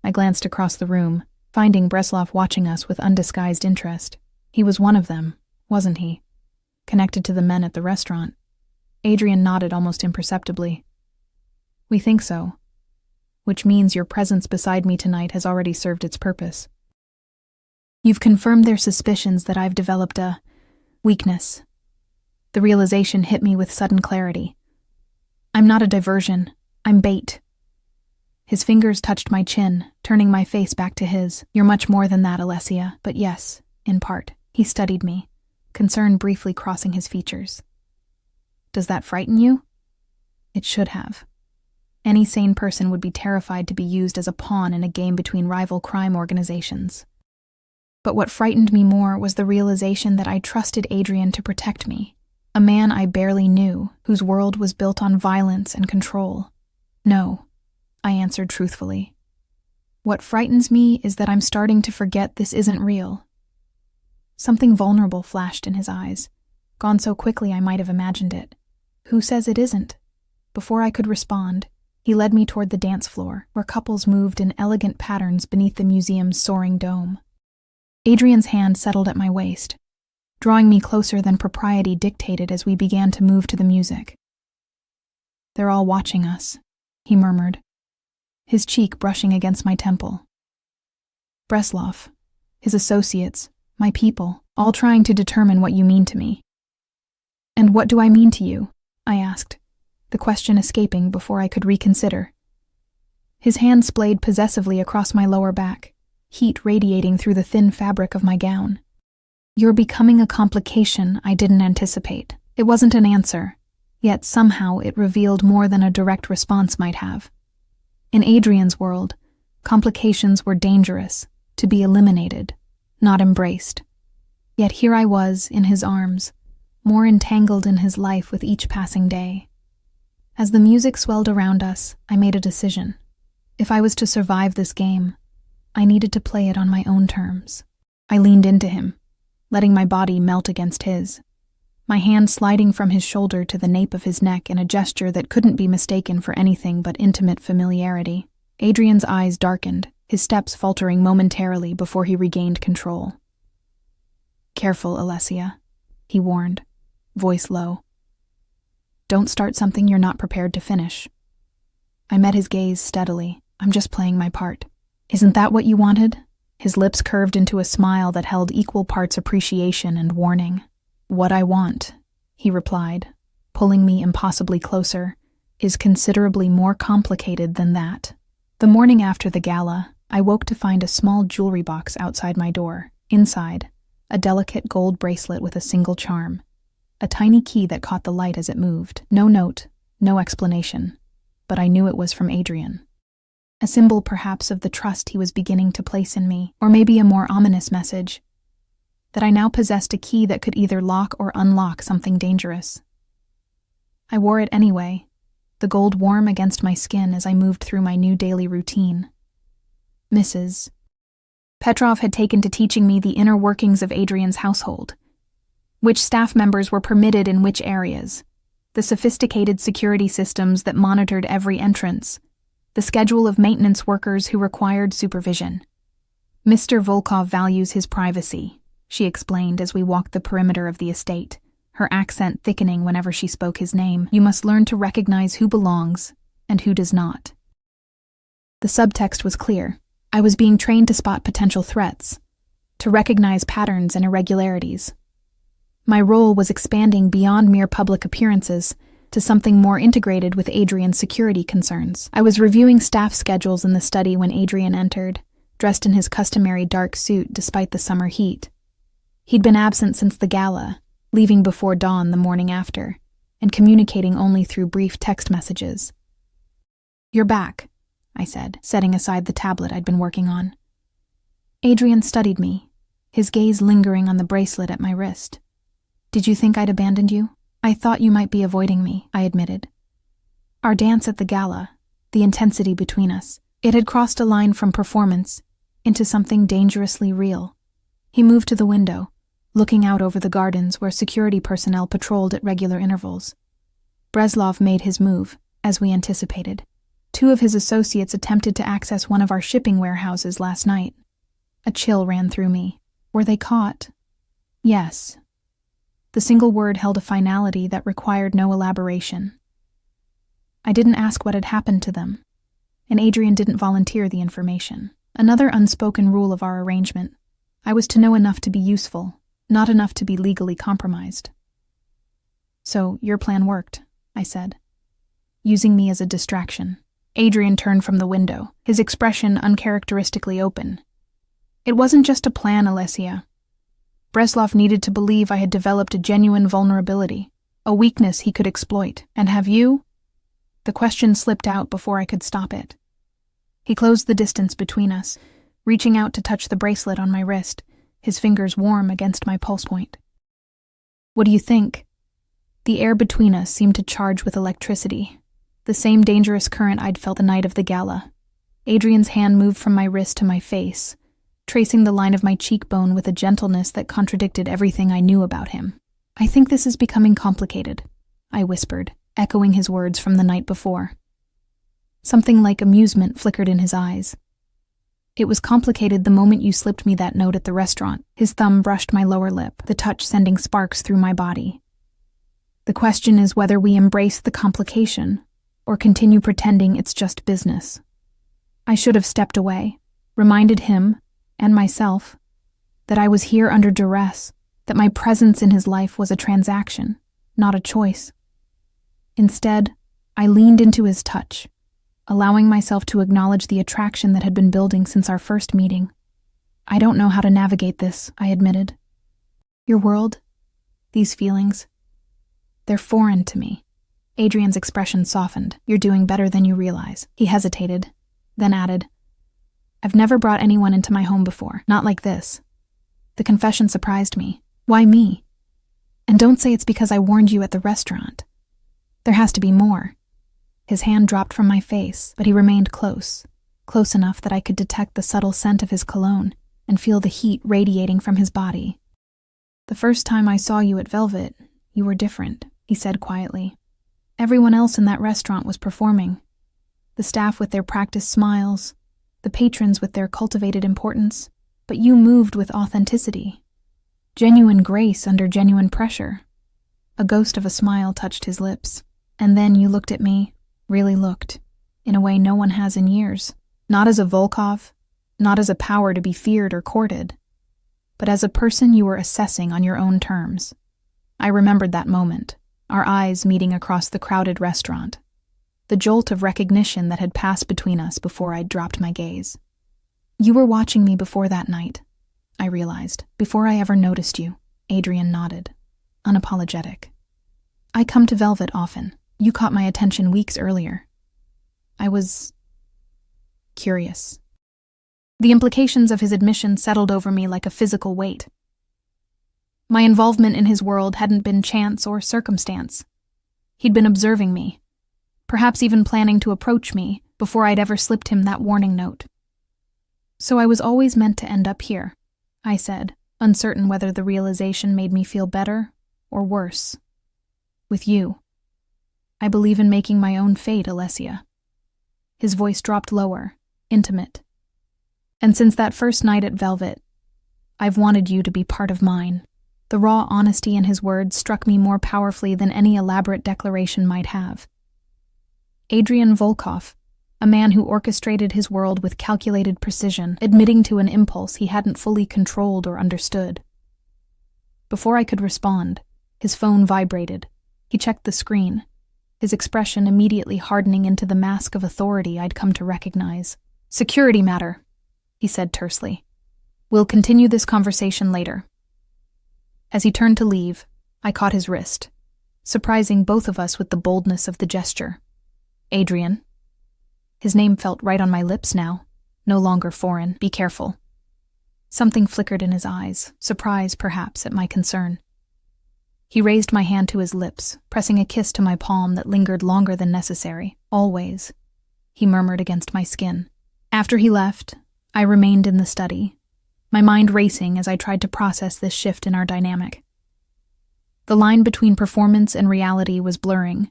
I glanced across the room, finding Breslov watching us with undisguised interest. "He was one of them, wasn't he? Connected to the men at the restaurant?" Adrian nodded almost imperceptibly. "We think so. Which means your presence beside me tonight has already served its purpose. You've confirmed their suspicions that I've developed a weakness." The realization hit me with sudden clarity. "I'm not a diversion. I'm bait." His fingers touched my chin, turning my face back to his. "You're much more than that, Alessia, but yes, in part." He studied me, concern briefly crossing his features. "Does that frighten you?" It should have. Any sane person would be terrified to be used as a pawn in a game between rival crime organizations. But what frightened me more was the realization that I trusted Adrian to protect me, a man I barely knew, whose world was built on violence and control. "No," I answered truthfully. "What frightens me is that I'm starting to forget this isn't real." Something vulnerable flashed in his eyes, gone so quickly I might have imagined it. "Who says it isn't?" Before I could respond, he led me toward the dance floor, where couples moved in elegant patterns beneath the museum's soaring dome. Adrian's hand settled at my waist, drawing me closer than propriety dictated as we began to move to the music. "They're all watching us," he murmured, his cheek brushing against my temple. "Breslov, his associates, my people, all trying to determine what you mean to me. And what do I mean to you? I asked, the question escaping before I could reconsider. His hand splayed possessively across my lower back, heat radiating through the thin fabric of my gown. You're becoming a complication I didn't anticipate. It wasn't an answer, yet somehow it revealed more than a direct response might have. In Adrian's world, complications were dangerous, to be eliminated, not embraced. Yet here I was, in his arms, more entangled in his life with each passing day. As the music swelled around us, I made a decision. If I was to survive this game, I needed to play it on my own terms. I leaned into him, letting my body melt against his, my hand sliding from his shoulder to the nape of his neck in a gesture that couldn't be mistaken for anything but intimate familiarity. Adrian's eyes darkened, his steps faltering momentarily before he regained control. Careful, Alessia, he warned, voice low. Don't start something you're not prepared to finish. I met his gaze steadily. I'm just playing my part. Isn't that what you wanted? His lips curved into a smile that held equal parts appreciation and warning. What I want, he replied, pulling me impossibly closer, is considerably more complicated than that. The morning after the gala, I woke to find a small jewelry box outside my door. Inside, a delicate gold bracelet with a single charm. A tiny key that caught the light as it moved. No note, no explanation, but I knew it was from Adrian. A symbol perhaps of the trust he was beginning to place in me, or maybe a more ominous message, that I now possessed a key that could either lock or unlock something dangerous. I wore it anyway, the gold warm against my skin as I moved through my new daily routine. Mrs. Petrov had taken to teaching me the inner workings of Adrian's household. Which staff members were permitted in which areas, the sophisticated security systems that monitored every entrance, the schedule of maintenance workers who required supervision. Mr. Volkov values his privacy, she explained as we walked the perimeter of the estate, her accent thickening whenever she spoke his name. You must learn to recognize who belongs and who does not. The subtext was clear. I was being trained to spot potential threats, to recognize patterns and irregularities. My role was expanding beyond mere public appearances to something more integrated with Adrian's security concerns. I was reviewing staff schedules in the study when Adrian entered, dressed in his customary dark suit despite the summer heat. He'd been absent since the gala, leaving before dawn the morning after, and communicating only through brief text messages. You're back, I said, setting aside the tablet I'd been working on. Adrian studied me, his gaze lingering on the bracelet at my wrist. Did you think I'd abandoned you? I thought you might be avoiding me, I admitted. Our dance at the gala, the intensity between us, it had crossed a line from performance into something dangerously real. He moved to the window, looking out over the gardens where security personnel patrolled at regular intervals. Breslov made his move, as we anticipated. 2 of his associates attempted to access one of our shipping warehouses last night. A chill ran through me. Were they caught? Yes. The single word held a finality that required no elaboration. I didn't ask what had happened to them, and Adrian didn't volunteer the information. Another unspoken rule of our arrangement. I was to know enough to be useful, not enough to be legally compromised. So, your plan worked, I said, using me as a distraction. Adrian turned from the window, his expression uncharacteristically open. It wasn't just a plan, Alessia. Breslov needed to believe I had developed a genuine vulnerability, a weakness he could exploit. And have you? The question slipped out before I could stop it. He closed the distance between us, reaching out to touch the bracelet on my wrist, his fingers warm against my pulse point. What do you think? The air between us seemed to charge with electricity, the same dangerous current I'd felt the night of the gala. Adrian's hand moved from my wrist to my face, tracing the line of my cheekbone with a gentleness that contradicted everything I knew about him. I think this is becoming complicated, I whispered, echoing his words from the night before. Something like amusement flickered in his eyes. It was complicated the moment you slipped me that note at the restaurant. His thumb brushed my lower lip, the touch sending sparks through my body. The question is whether we embrace the complication or continue pretending it's just business. I should have stepped away, reminded him and myself that I was here under duress, that my presence in his life was a transaction, not a choice. Instead, I leaned into his touch, allowing myself to acknowledge the attraction that had been building since our first meeting. I don't know how to navigate this, I admitted. Your world, these feelings, they're foreign to me. Adrian's expression softened. You're doing better than you realize. He hesitated, then added, I've never brought anyone into my home before, not like this. The confession surprised me. Why me? And don't say it's because I warned you at the restaurant. There has to be more. His hand dropped from my face, but he remained close enough that I could detect the subtle scent of his cologne and feel the heat radiating from his body. The first time I saw you at Velvet, you were different, he said quietly. Everyone else in that restaurant was performing. The staff with their practiced smiles, the patrons with their cultivated importance, but you moved with authenticity. Genuine grace under genuine pressure. A ghost of a smile touched his lips, and then you looked at me, really looked, in a way no one has in years. Not as a Volkov, not as a power to be feared or courted, but as a person you were assessing on your own terms. I remembered that moment, our eyes meeting across the crowded restaurant, the jolt of recognition that had passed between us before I'd dropped my gaze. You were watching me before that night, I realized, before I ever noticed you. Adrian nodded, unapologetic. I come to Velvet often. You caught my attention weeks earlier. I was curious. The implications of his admission settled over me like a physical weight. My involvement in his world hadn't been chance or circumstance. He'd been observing me, perhaps even planning to approach me before I'd ever slipped him that warning note. So I was always meant to end up here, I said, uncertain whether the realization made me feel better or worse. With you. I believe in making my own fate, Alessia. His voice dropped lower, intimate. And since that first night at Velvet, I've wanted you to be part of mine. The raw honesty in his words struck me more powerfully than any elaborate declaration might have. Adrian Volkov, a man who orchestrated his world with calculated precision, admitting to an impulse he hadn't fully controlled or understood. Before I could respond, his phone vibrated. He checked the screen, his expression immediately hardening into the mask of authority I'd come to recognize. Security matter, he said tersely. We'll continue this conversation later. As he turned to leave, I caught his wrist, surprising both of us with the boldness of the gesture. Adrian. His name felt right on my lips now, no longer foreign. Be careful. Something flickered in his eyes, surprise perhaps at my concern. He raised my hand to his lips, pressing a kiss to my palm that lingered longer than necessary. Always, he murmured against my skin. After he left, I remained in the study, my mind racing as I tried to process this shift in our dynamic. The line between performance and reality was blurring,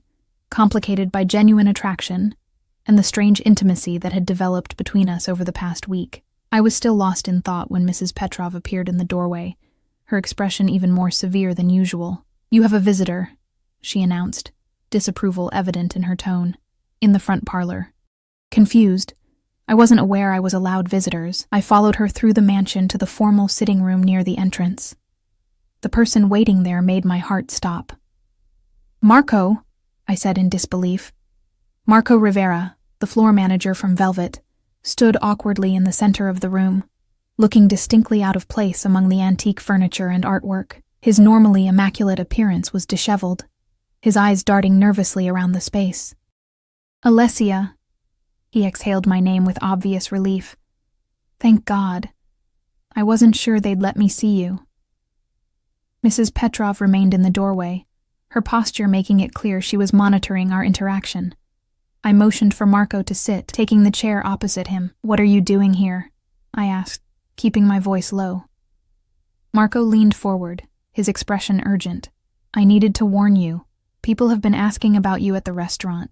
complicated by genuine attraction and the strange intimacy that had developed between us over the past week. I was still lost in thought when Mrs. Petrov appeared in the doorway, her expression even more severe than usual. You have a visitor, she announced, disapproval evident in her tone, in the front parlor. Confused, I wasn't aware I was allowed visitors. I followed her through the mansion to the formal sitting room near the entrance. The person waiting there made my heart stop. Marco, I said in disbelief. Marco Rivera, the floor manager from Velvet, stood awkwardly in the center of the room, looking distinctly out of place among the antique furniture and artwork. His normally immaculate appearance was disheveled, his eyes darting nervously around the space. Alessia. He exhaled my name with obvious relief. Thank God. I wasn't sure they'd let me see you. Mrs. Petrov remained in the doorway, her posture making it clear she was monitoring our interaction. I motioned for Marco to sit, taking the chair opposite him. What are you doing here? I asked, keeping my voice low. Marco leaned forward, his expression urgent. I needed to warn you. People have been asking about you at the restaurant.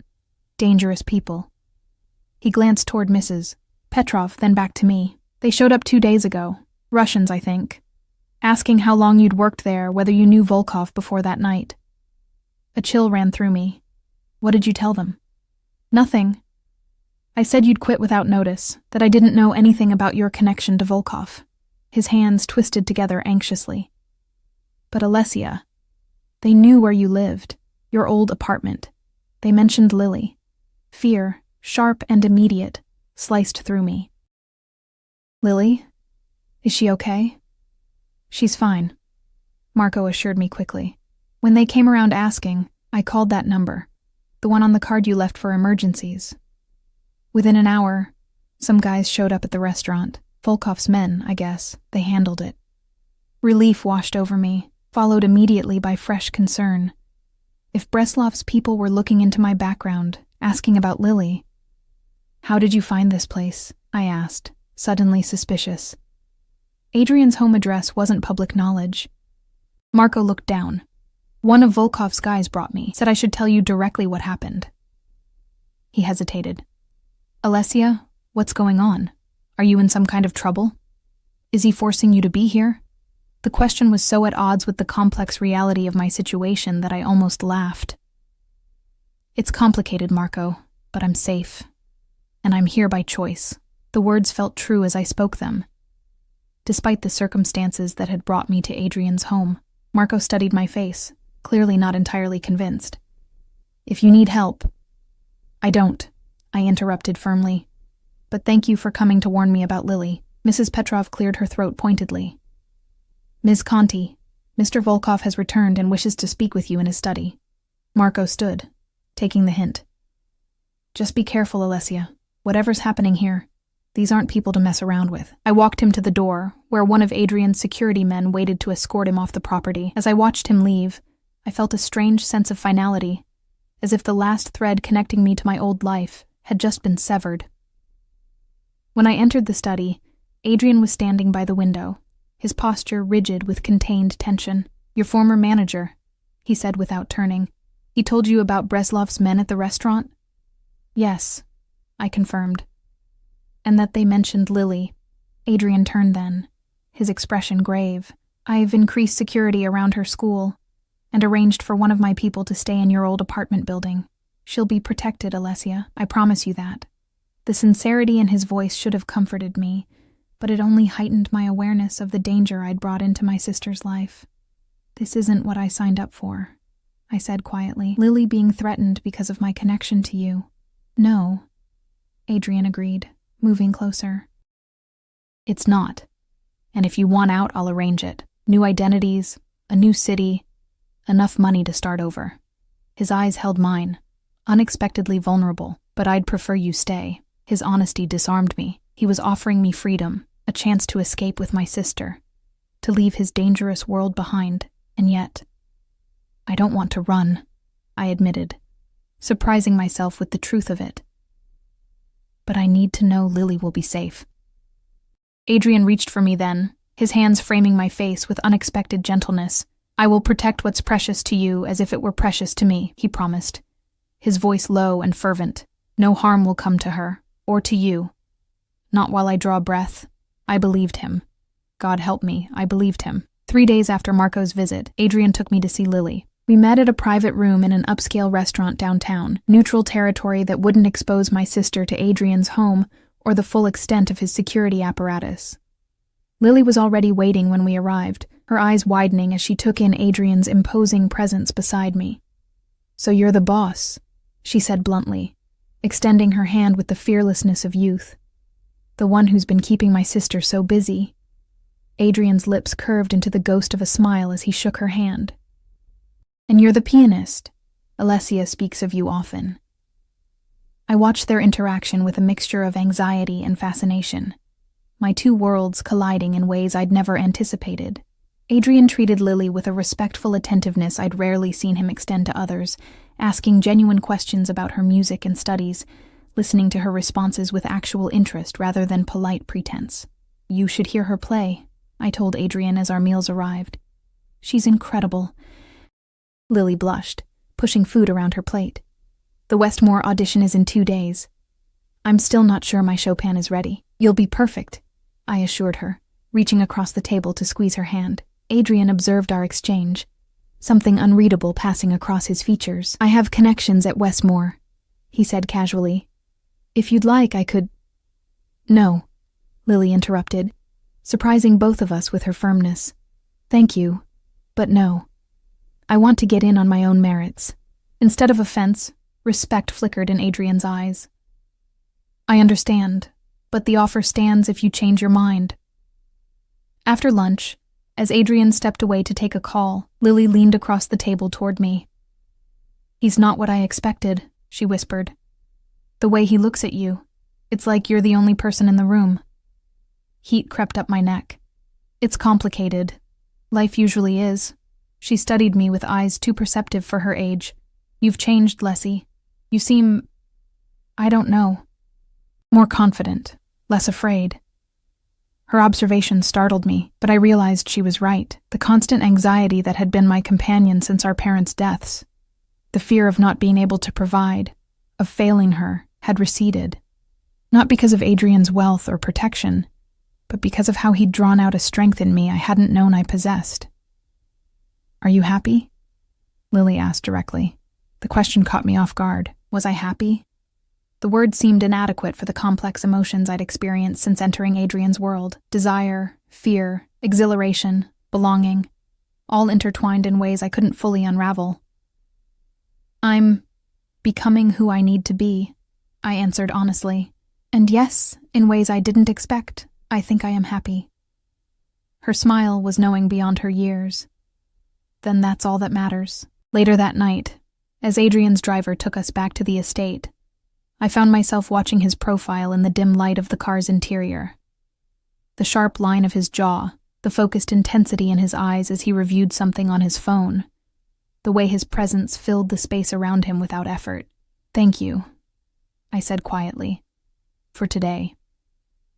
Dangerous people. He glanced toward Mrs. Petrov, then back to me. They showed up 2 days ago. Russians, I think. Asking how long you'd worked there, whether you knew Volkov before that night. A chill ran through me. What did you tell them? Nothing. I said you'd quit without notice, that I didn't know anything about your connection to Volkov. his hands twisted together anxiously. But Alessia, they knew where you lived, your old apartment. They mentioned Lily. Fear, sharp and immediate, sliced through me. Lily? Is she okay? She's fine, Marco assured me quickly. When they came around asking, I called that number, the one on the card you left for emergencies. Within an hour, some guys showed up at the restaurant. Volkov's men, I guess. They handled it. Relief washed over me, followed immediately by fresh concern. If Breslov's people were looking into my background, asking about Lily. How did you find this place? I asked, suddenly suspicious. Adrian's home address wasn't public knowledge. Marco looked down. One of Volkov's guys brought me, said I should tell you directly what happened. He hesitated. Alessia, what's going on? Are you in some kind of trouble? Is he forcing you to be here? The question was so at odds with the complex reality of my situation that I almost laughed. It's complicated, Marco, but I'm safe. And I'm here by choice. The words felt true as I spoke them. Despite the circumstances that had brought me to Adrian's home, Marco studied my face, clearly not entirely convinced. If you need help... I don't, I interrupted firmly. But thank you for coming to warn me about Lily. Mrs. Petrov cleared her throat pointedly. Ms. Conti, Mr. Volkov has returned and wishes to speak with you in his study. Marco stood, taking the hint. Just be careful, Alessia. Whatever's happening here, these aren't people to mess around with. I walked him to the door, where one of Adrian's security men waited to escort him off the property. As I watched him leave, I felt a strange sense of finality, as if the last thread connecting me to my old life had just been severed. When I entered the study, Adrian was standing by the window, his posture rigid with contained tension. Your former manager, he said without turning. He told you about Breslov's men at the restaurant? Yes, I confirmed. And that they mentioned Lily. Adrian turned then, his expression grave. I've increased security around her school and arranged for one of my people to stay in your old apartment building. She'll be protected, Alessia. I promise you that. The sincerity in his voice should have comforted me, but it only heightened my awareness of the danger I'd brought into my sister's life. This isn't what I signed up for, I said quietly. Lily being threatened because of my connection to you. No, Adrian agreed, moving closer. It's not. And if you want out, I'll arrange it. New identities, a new city, enough money to start over. His eyes held mine, unexpectedly vulnerable, but I'd prefer you stay. His honesty disarmed me. He was offering me freedom, a chance to escape with my sister, to leave his dangerous world behind, and yet, I don't want to run, I admitted, surprising myself with the truth of it. But I need to know Lily will be safe. Adrian reached for me then, his hands framing my face with unexpected gentleness. I will protect what's precious to you as if it were precious to me, he promised, his voice low and fervent. No harm will come to her, or to you. Not while I draw breath. I believed him. God help me, I believed him. 3 days after Marco's visit, Adrian took me to see Lily. We met at a private room in an upscale restaurant downtown, neutral territory that wouldn't expose my sister to Adrian's home or the full extent of his security apparatus. Lily was already waiting when we arrived, her eyes widening as she took in Adrian's imposing presence beside me. So you're the boss, she said bluntly, extending her hand with the fearlessness of youth. The one who's been keeping my sister so busy. Adrian's lips curved into the ghost of a smile as he shook her hand. And you're the pianist. Alessia speaks of you often. I watched their interaction with a mixture of anxiety and fascination, my two worlds colliding in ways I'd never anticipated. Adrian treated Lily with a respectful attentiveness I'd rarely seen him extend to others, asking genuine questions about her music and studies, listening to her responses with actual interest rather than polite pretense. You should hear her play, I told Adrian as our meals arrived. She's incredible. Lily blushed, pushing food around her plate. The Westmore audition is in 2 days. I'm still not sure my Chopin is ready. You'll be perfect, I assured her, reaching across the table to squeeze her hand. Adrian observed our exchange, something unreadable passing across his features. I have connections at Westmore, he said casually. If you'd like, I could... No, Lily interrupted, surprising both of us with her firmness. Thank you, but no. I want to get in on my own merits. Instead of offense, respect flickered in Adrian's eyes. I understand, but the offer stands if you change your mind. After lunch, as Adrian stepped away to take a call, Lily leaned across the table toward me. He's not what I expected, she whispered. The way he looks at you, it's like you're the only person in the room. Heat crept up my neck. It's complicated. Life usually is. She studied me with eyes too perceptive for her age. You've changed, Leslie. You seem, I don't know, more confident, less afraid. Her observation startled me, but I realized she was right. The constant anxiety that had been my companion since our parents' deaths, the fear of not being able to provide, of failing her, had receded. Not because of Adrian's wealth or protection, but because of how he'd drawn out a strength in me I hadn't known I possessed. Are you happy? Lily asked directly. The question caught me off guard. Was I happy? The word seemed inadequate for the complex emotions I'd experienced since entering Adrian's world. Desire, fear, exhilaration, belonging, all intertwined in ways I couldn't fully unravel. I'm becoming who I need to be, I answered honestly. And yes, in ways I didn't expect, I think I am happy. Her smile was knowing beyond her years. Then that's all that matters. Later that night, as Adrian's driver took us back to the estate, I found myself watching his profile in the dim light of the car's interior. The sharp line of his jaw, the focused intensity in his eyes as he reviewed something on his phone, the way his presence filled the space around him without effort. Thank you, I said quietly, for today,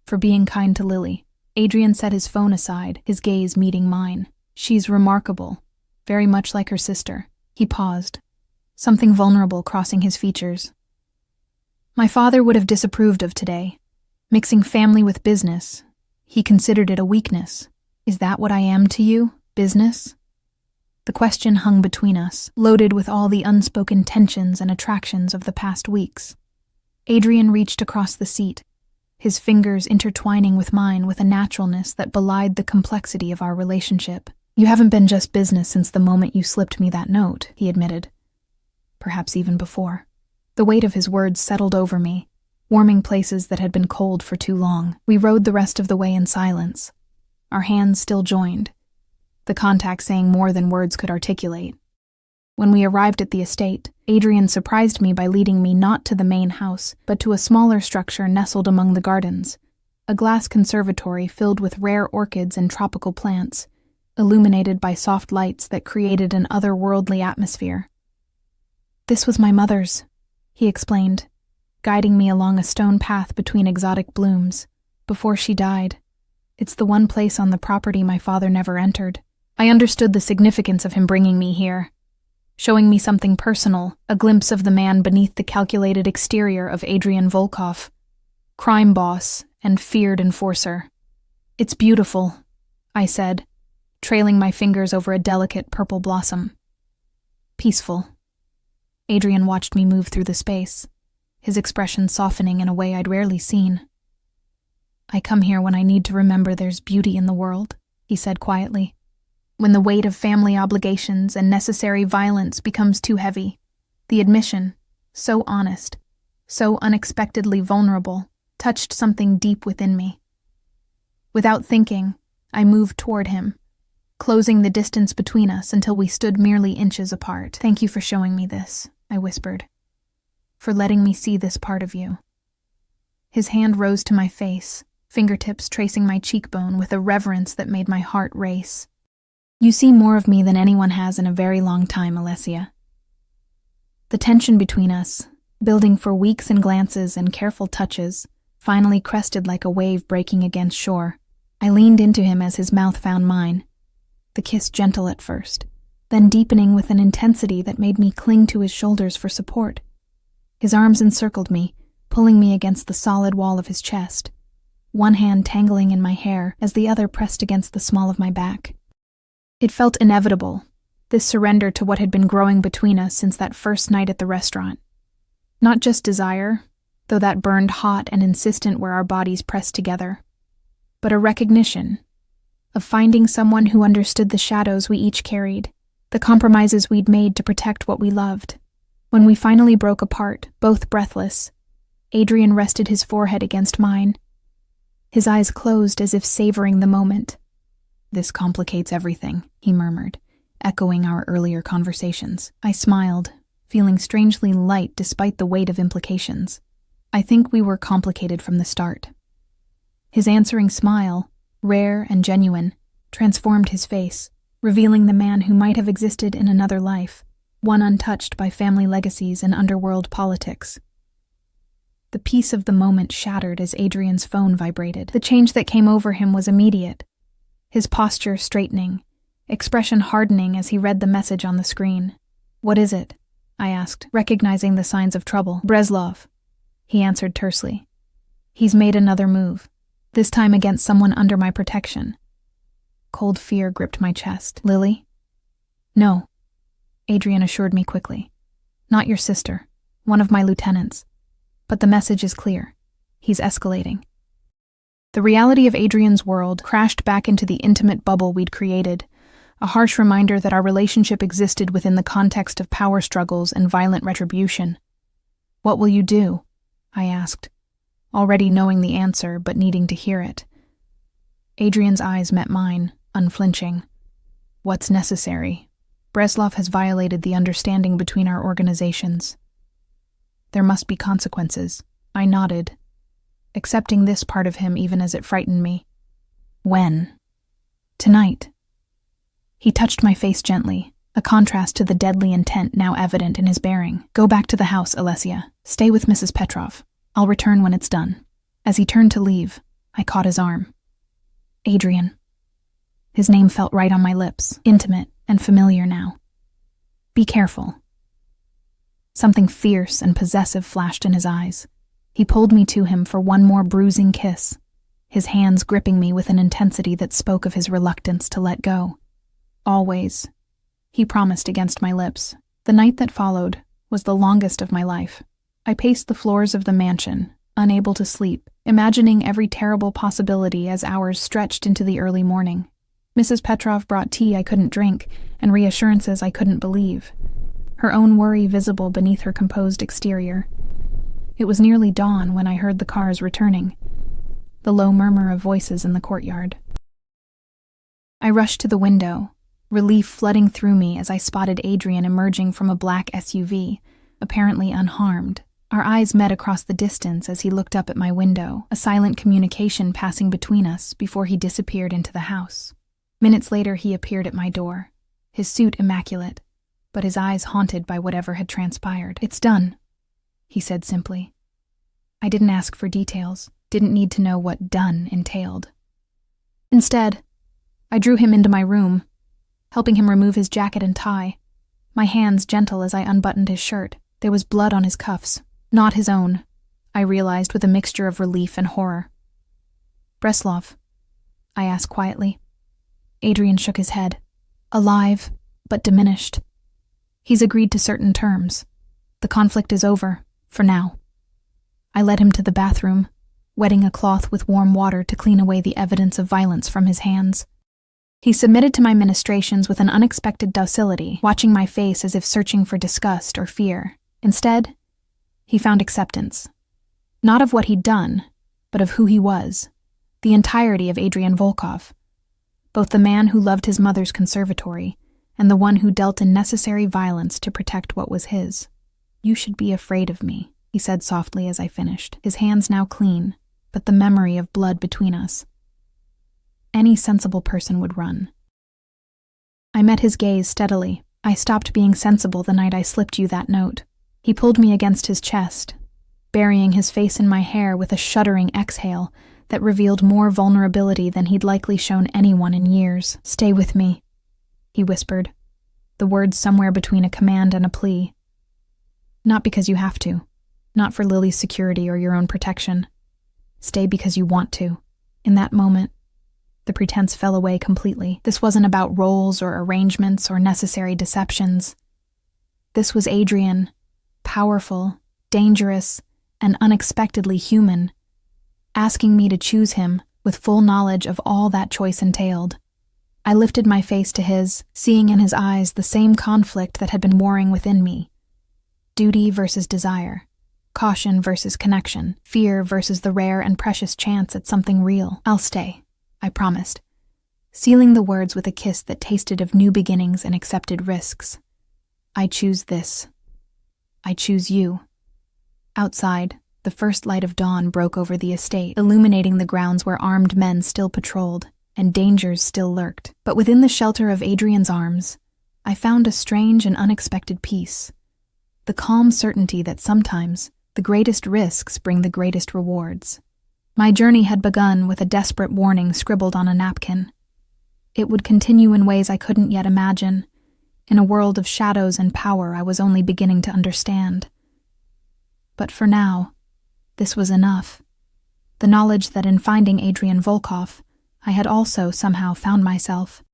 for being kind to Lily. Adrian set his phone aside, his gaze meeting mine. She's remarkable, very much like her sister. He paused, something vulnerable crossing his features. My father would have disapproved of today. Mixing family with business. He considered it a weakness. Is that what I am to you? Business? The question hung between us, loaded with all the unspoken tensions and attractions of the past weeks. Adrian reached across the seat, his fingers intertwining with mine with a naturalness that belied the complexity of our relationship. You haven't been just business since the moment you slipped me that note, he admitted. Perhaps even before. The weight of his words settled over me, warming places that had been cold for too long. We rode the rest of the way in silence, our hands still joined, the contact saying more than words could articulate. When we arrived at the estate, Adrian surprised me by leading me not to the main house, but to a smaller structure nestled among the gardens, a glass conservatory filled with rare orchids and tropical plants, illuminated by soft lights that created an otherworldly atmosphere. This was my mother's, he explained, guiding me along a stone path between exotic blooms. Before she died, it's the one place on the property my father never entered. I understood the significance of him bringing me here, showing me something personal, a glimpse of the man beneath the calculated exterior of Adrian Volkov, crime boss and feared enforcer. It's beautiful, I said, trailing my fingers over a delicate purple blossom. Peaceful. Adrian watched me move through the space, his expression softening in a way I'd rarely seen. I come here when I need to remember there's beauty in the world, he said quietly. When the weight of family obligations and necessary violence becomes too heavy, the admission, so honest, so unexpectedly vulnerable, touched something deep within me. Without thinking, I moved toward him, closing the distance between us until we stood merely inches apart. Thank you for showing me this, I whispered, for letting me see this part of you. His hand rose to my face, fingertips tracing my cheekbone with a reverence that made my heart race. You see more of me than anyone has in a very long time, Alessia. The tension between us, building for weeks in glances and careful touches, finally crested like a wave breaking against shore. I leaned into him as his mouth found mine, the kiss gentle at first, then deepening with an intensity that made me cling to his shoulders for support. His arms encircled me, pulling me against the solid wall of his chest, one hand tangling in my hair as the other pressed against the small of my back. It felt inevitable, this surrender to what had been growing between us since that first night at the restaurant. Not just desire, though that burned hot and insistent where our bodies pressed together, but a recognition of finding someone who understood the shadows we each carried, the compromises we'd made to protect what we loved. When we finally broke apart, both breathless, Adrian rested his forehead against mine. His eyes closed as if savoring the moment. "This complicates everything," he murmured, echoing our earlier conversations. I smiled, feeling strangely light despite the weight of implications. "I think we were complicated from the start." His answering smile, rare and genuine, transformed his face, revealing the man who might have existed in another life, one untouched by family legacies and underworld politics. The peace of the moment shattered as Adrian's phone vibrated. The change that came over him was immediate, his posture straightening, expression hardening as he read the message on the screen. "What is it?" I asked, recognizing the signs of trouble. "Breslov," he answered tersely. "He's made another move, this time against someone under my protection." Cold fear gripped my chest. "Lily?" "No," Adrian assured me quickly. "Not your sister, one of my lieutenants. But the message is clear. He's escalating." The reality of Adrian's world crashed back into the intimate bubble we'd created, a harsh reminder that our relationship existed within the context of power struggles and violent retribution. "What will you do?" I asked, already knowing the answer but needing to hear it. Adrian's eyes met mine, unflinching. "What's necessary? Breslov has violated the understanding between our organizations. There must be consequences." I nodded, accepting this part of him even as it frightened me. "When?" "Tonight." He touched my face gently, a contrast to the deadly intent now evident in his bearing. "Go back to the house, Alessia. Stay with Mrs. Petrov. I'll return when it's done." As he turned to leave, I caught his arm. "Adrian." His name felt right on my lips, intimate and familiar now. "Be careful." Something fierce and possessive flashed in his eyes. He pulled me to him for one more bruising kiss, his hands gripping me with an intensity that spoke of his reluctance to let go. "Always," he promised against my lips. The night that followed was the longest of my life. I paced the floors of the mansion, unable to sleep, imagining every terrible possibility as hours stretched into the early morning. Mrs. Petrov brought tea I couldn't drink and reassurances I couldn't believe, her own worry visible beneath her composed exterior. It was nearly dawn when I heard the cars returning, the low murmur of voices in the courtyard. I rushed to the window, relief flooding through me as I spotted Adrian emerging from a black SUV, apparently unharmed. Our eyes met across the distance as he looked up at my window, a silent communication passing between us before he disappeared into the house. Minutes later, he appeared at my door, his suit immaculate, but his eyes haunted by whatever had transpired. "It's done," he said simply. I didn't ask for details, didn't need to know what done entailed. Instead, I drew him into my room, helping him remove his jacket and tie, my hands gentle as I unbuttoned his shirt. There was blood on his cuffs, not his own, I realized with a mixture of relief and horror. "Breslov?" I asked quietly. Adrian shook his head. "Alive, but diminished. He's agreed to certain terms. The conflict is over, for now." I led him to the bathroom, wetting a cloth with warm water to clean away the evidence of violence from his hands. He submitted to my ministrations with an unexpected docility, watching my face as if searching for disgust or fear. Instead, he found acceptance. Not of what he'd done, but of who he was, the entirety of Adrian Volkov, both the man who loved his mother's conservatory and the one who dealt in necessary violence to protect what was his. "You should be afraid of me," he said softly as I finished, his hands now clean, but the memory of blood between us. Any sensible person would run. I met his gaze steadily. "I stopped being sensible the night I slipped you that note." He pulled me against his chest, burying his face in my hair with a shuddering exhale that revealed more vulnerability than he'd likely shown anyone in years. "Stay with me," he whispered, the words somewhere between a command and a plea. "Not because you have to, not for Lily's security or your own protection. Stay because you want to." In that moment, the pretense fell away completely. This wasn't about roles or arrangements or necessary deceptions. This was Adrian, powerful, dangerous, and unexpectedly human, asking me to choose him with full knowledge of all that choice entailed. I lifted my face to his, seeing in his eyes the same conflict that had been warring within me. Duty versus desire. Caution versus connection. Fear versus the rare and precious chance at something real. "I'll stay," I promised, sealing the words with a kiss that tasted of new beginnings and accepted risks. "I choose this. I choose you." Outside, the first light of dawn broke over the estate, illuminating the grounds where armed men still patrolled and dangers still lurked. But within the shelter of Adrian's arms, I found a strange and unexpected peace. The calm certainty that sometimes the greatest risks bring the greatest rewards. My journey had begun with a desperate warning scribbled on a napkin. It would continue in ways I couldn't yet imagine, in a world of shadows and power I was only beginning to understand. But for now, this was enough. The knowledge that in finding Adrian Volkov, I had also somehow found myself.